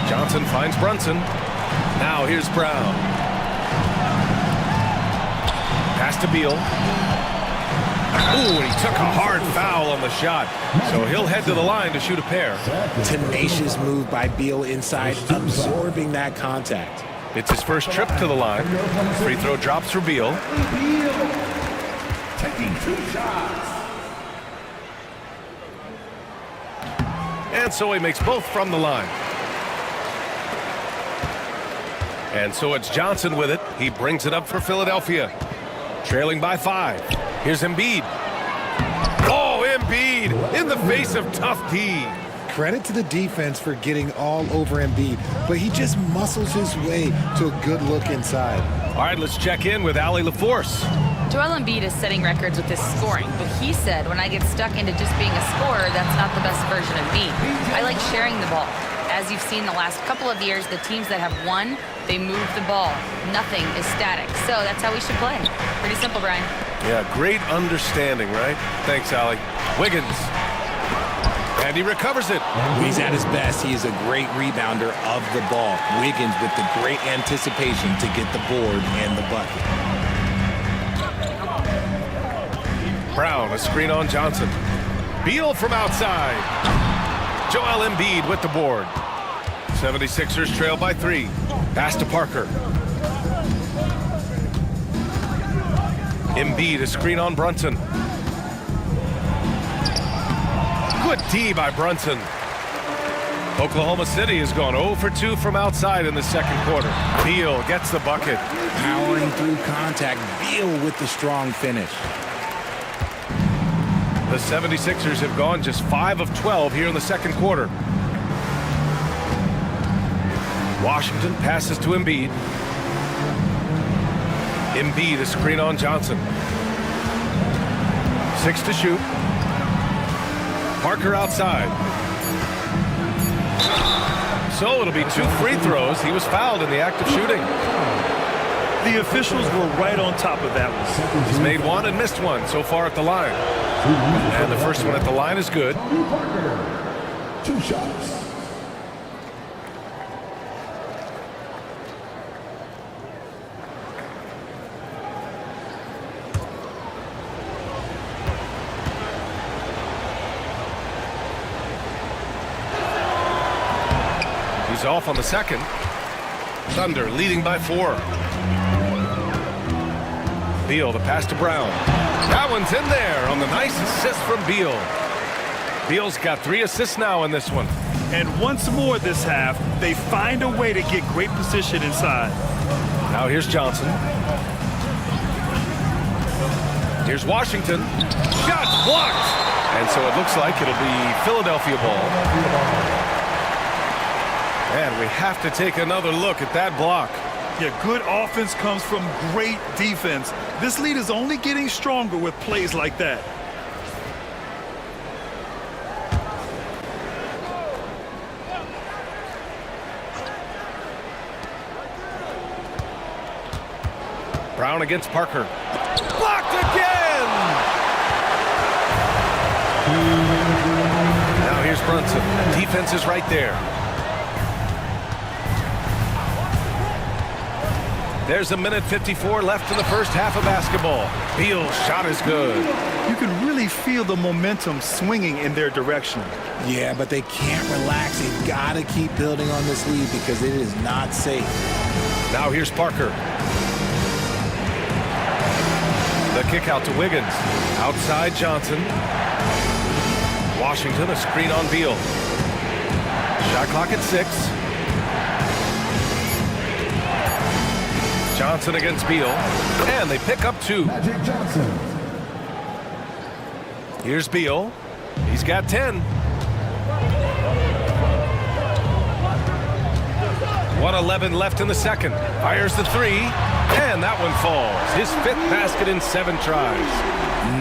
Johnson finds Brunson. Now here's Brown. Pass to Beal. Ooh, and he took a hard foul on the shot. So he'll head to the line to shoot a pair. Tenacious move by Beal inside, absorbing that contact. It's his first trip to the line. Free throw drops for Beal. Taking 2 shots. And so he makes both from the line. And so it's Johnson with it. He brings it up for Philadelphia. Trailing by 5. Here's Embiid. Oh, Embiid in the face of tough D. Credit to the defense for getting all over Embiid, but he just muscles his way to a good look inside. All right, let's check in with Allie LaForce. Joel Embiid is setting records with his scoring, but he said, when I get stuck into just being a scorer, that's not the best version of me. I like sharing the ball. As you've seen the last couple of years, the teams that have won, they move the ball. Nothing is static. So that's how we should play. Pretty simple, Brian. Yeah, great understanding, right? Thanks, Allie. Wiggins. And he recovers it. When he's at his best, he is a great rebounder of the ball. Wiggins with the great anticipation to get the board and the bucket. Brown, a screen on Johnson. Beal from outside. Joel Embiid with the board. 76ers trail by 3. Pass to Parker. Embiid, a screen on Brunson. Good D by Brunson. Oklahoma City has gone 0 for 2 from outside in the second quarter. Beal gets the bucket. Powering through contact, Beal with the strong finish. The 76ers have gone just 5 of 12 here in the second quarter. Washington passes to Embiid. Embiid, a screen on Johnson. 6 to shoot. Parker outside. So it'll be 2 free throws. He was fouled in the act of shooting. The officials were right on top of that one. He's made 1 and missed 1 so far at the line. And the first one at the line is good. Parker, 2 shots. He's off on the second. Thunder leading by 4. Beal, the pass to Brown. That one's in there on the nice assist from Beal. Beal's got 3 assists now in this one. And once more this half, they find a way to get great position inside. Now here's Johnson. Here's Washington. Shots blocked. And so it looks like it'll be Philadelphia ball. And we have to take another look at that block. Yeah, good offense comes from great defense. This lead is only getting stronger with plays like that. Brown against Parker. Blocked again! Now here's Brunson. Defense is right there. There's a minute 54 left in the first half of basketball. Beal's shot is good. You can really feel the momentum swinging in their direction. Yeah, but they can't relax. They've got to keep building on this lead because it is not safe. Now here's Parker. The kick out to Wiggins. Outside Johnson. Washington, a screen on Beal. Shot clock at 6. Johnson against Beal. And they pick up 2. Magic Johnson. Here's Beal. He's got 10. 1:11 left in the second. Fires the 3. And that one falls. His 5th basket in 7 tries.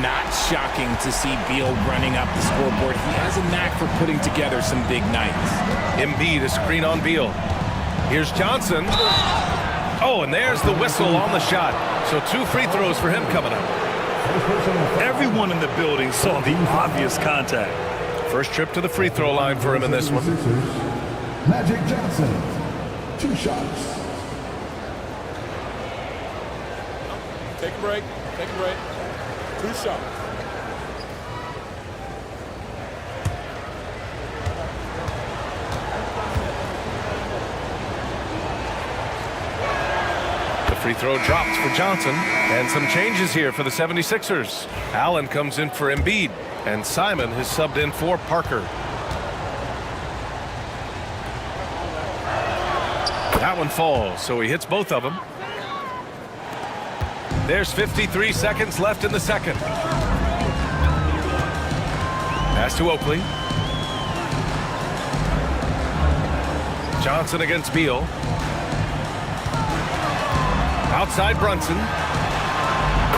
Not shocking to see Beal running up the scoreboard. He has a knack for putting together some big nights. Embiid, a screen on Beal. Here's Johnson. Oh, and there's the whistle on the shot. So 2 free throws for him coming up. Everyone in the building saw the obvious contact. First trip to the free throw line for him in this one. Magic Johnson. 2 shots. Take a break. Take a break. 2 shots. The free throw drops for Johnson. And some changes here for the 76ers. Allen comes in for Embiid. And Simon has subbed in for Parker. That one falls, so he hits both of them. There's 53 seconds left in the second. Pass to Oakley. Johnson against Beal. Outside Brunson.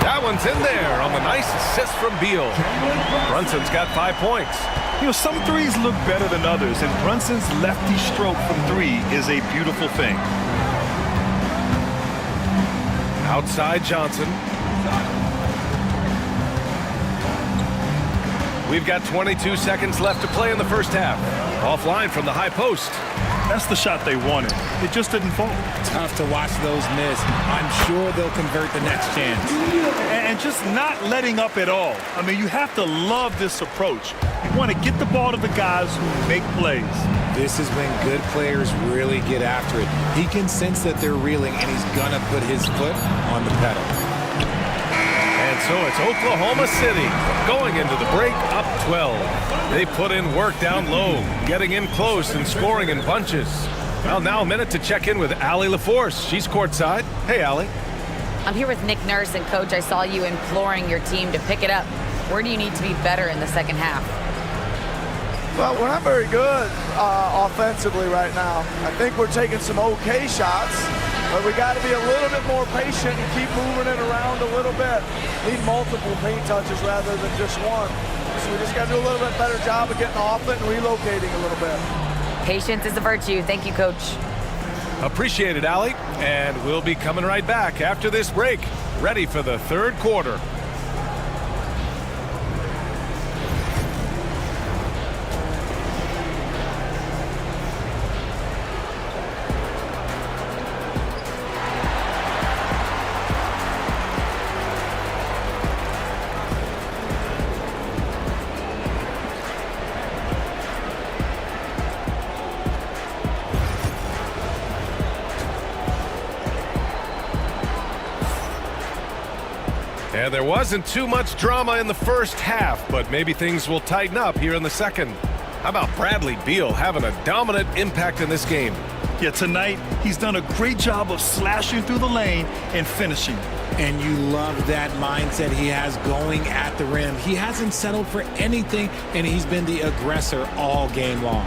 That one's in there on the nice assist from Beal. Brunson's got 5 points. You know, some threes look better than others, and Brunson's lefty stroke from 3 is a beautiful thing. Outside Johnson. We've got 22 seconds left to play in the first half. Offline from the high post. That's the shot they wanted. It just didn't fall. Tough to watch those miss. I'm sure they'll convert the next chance. And just not letting up at all. I mean, you have to love this approach. You want to get the ball to the guys who make plays. This is when good players really get after it. He can sense that they're reeling, and he's going to put his foot on the pedal. And so it's Oklahoma City going into the break up 12. They put in work down low, getting in close and scoring in bunches. Well, now a minute to check in with Allie LaForce. She's courtside. Hey, Allie. I'm here with Nick Nurse, and Coach, I saw you imploring your team to pick it up. Where do you need to be better in the second half? Well, we're not very good offensively right now. I think we're taking some okay shots, but we got to be a little bit more patient and keep moving it around a little bit. Need multiple paint touches rather than just one. So we just got to do a little bit better job of getting off it and relocating a little bit. Patience is a virtue. Thank you, Coach. Appreciate it, Allie. And we'll be coming right back after this break, ready for the third quarter. Yeah, there wasn't too much drama in the first half, but maybe things will tighten up here in the second. How about Bradley Beal having a dominant impact in this game? Yeah, tonight he's done a great job of slashing through the lane and finishing. And you love that mindset he has going at the rim. He hasn't settled for anything, and he's been the aggressor all game long.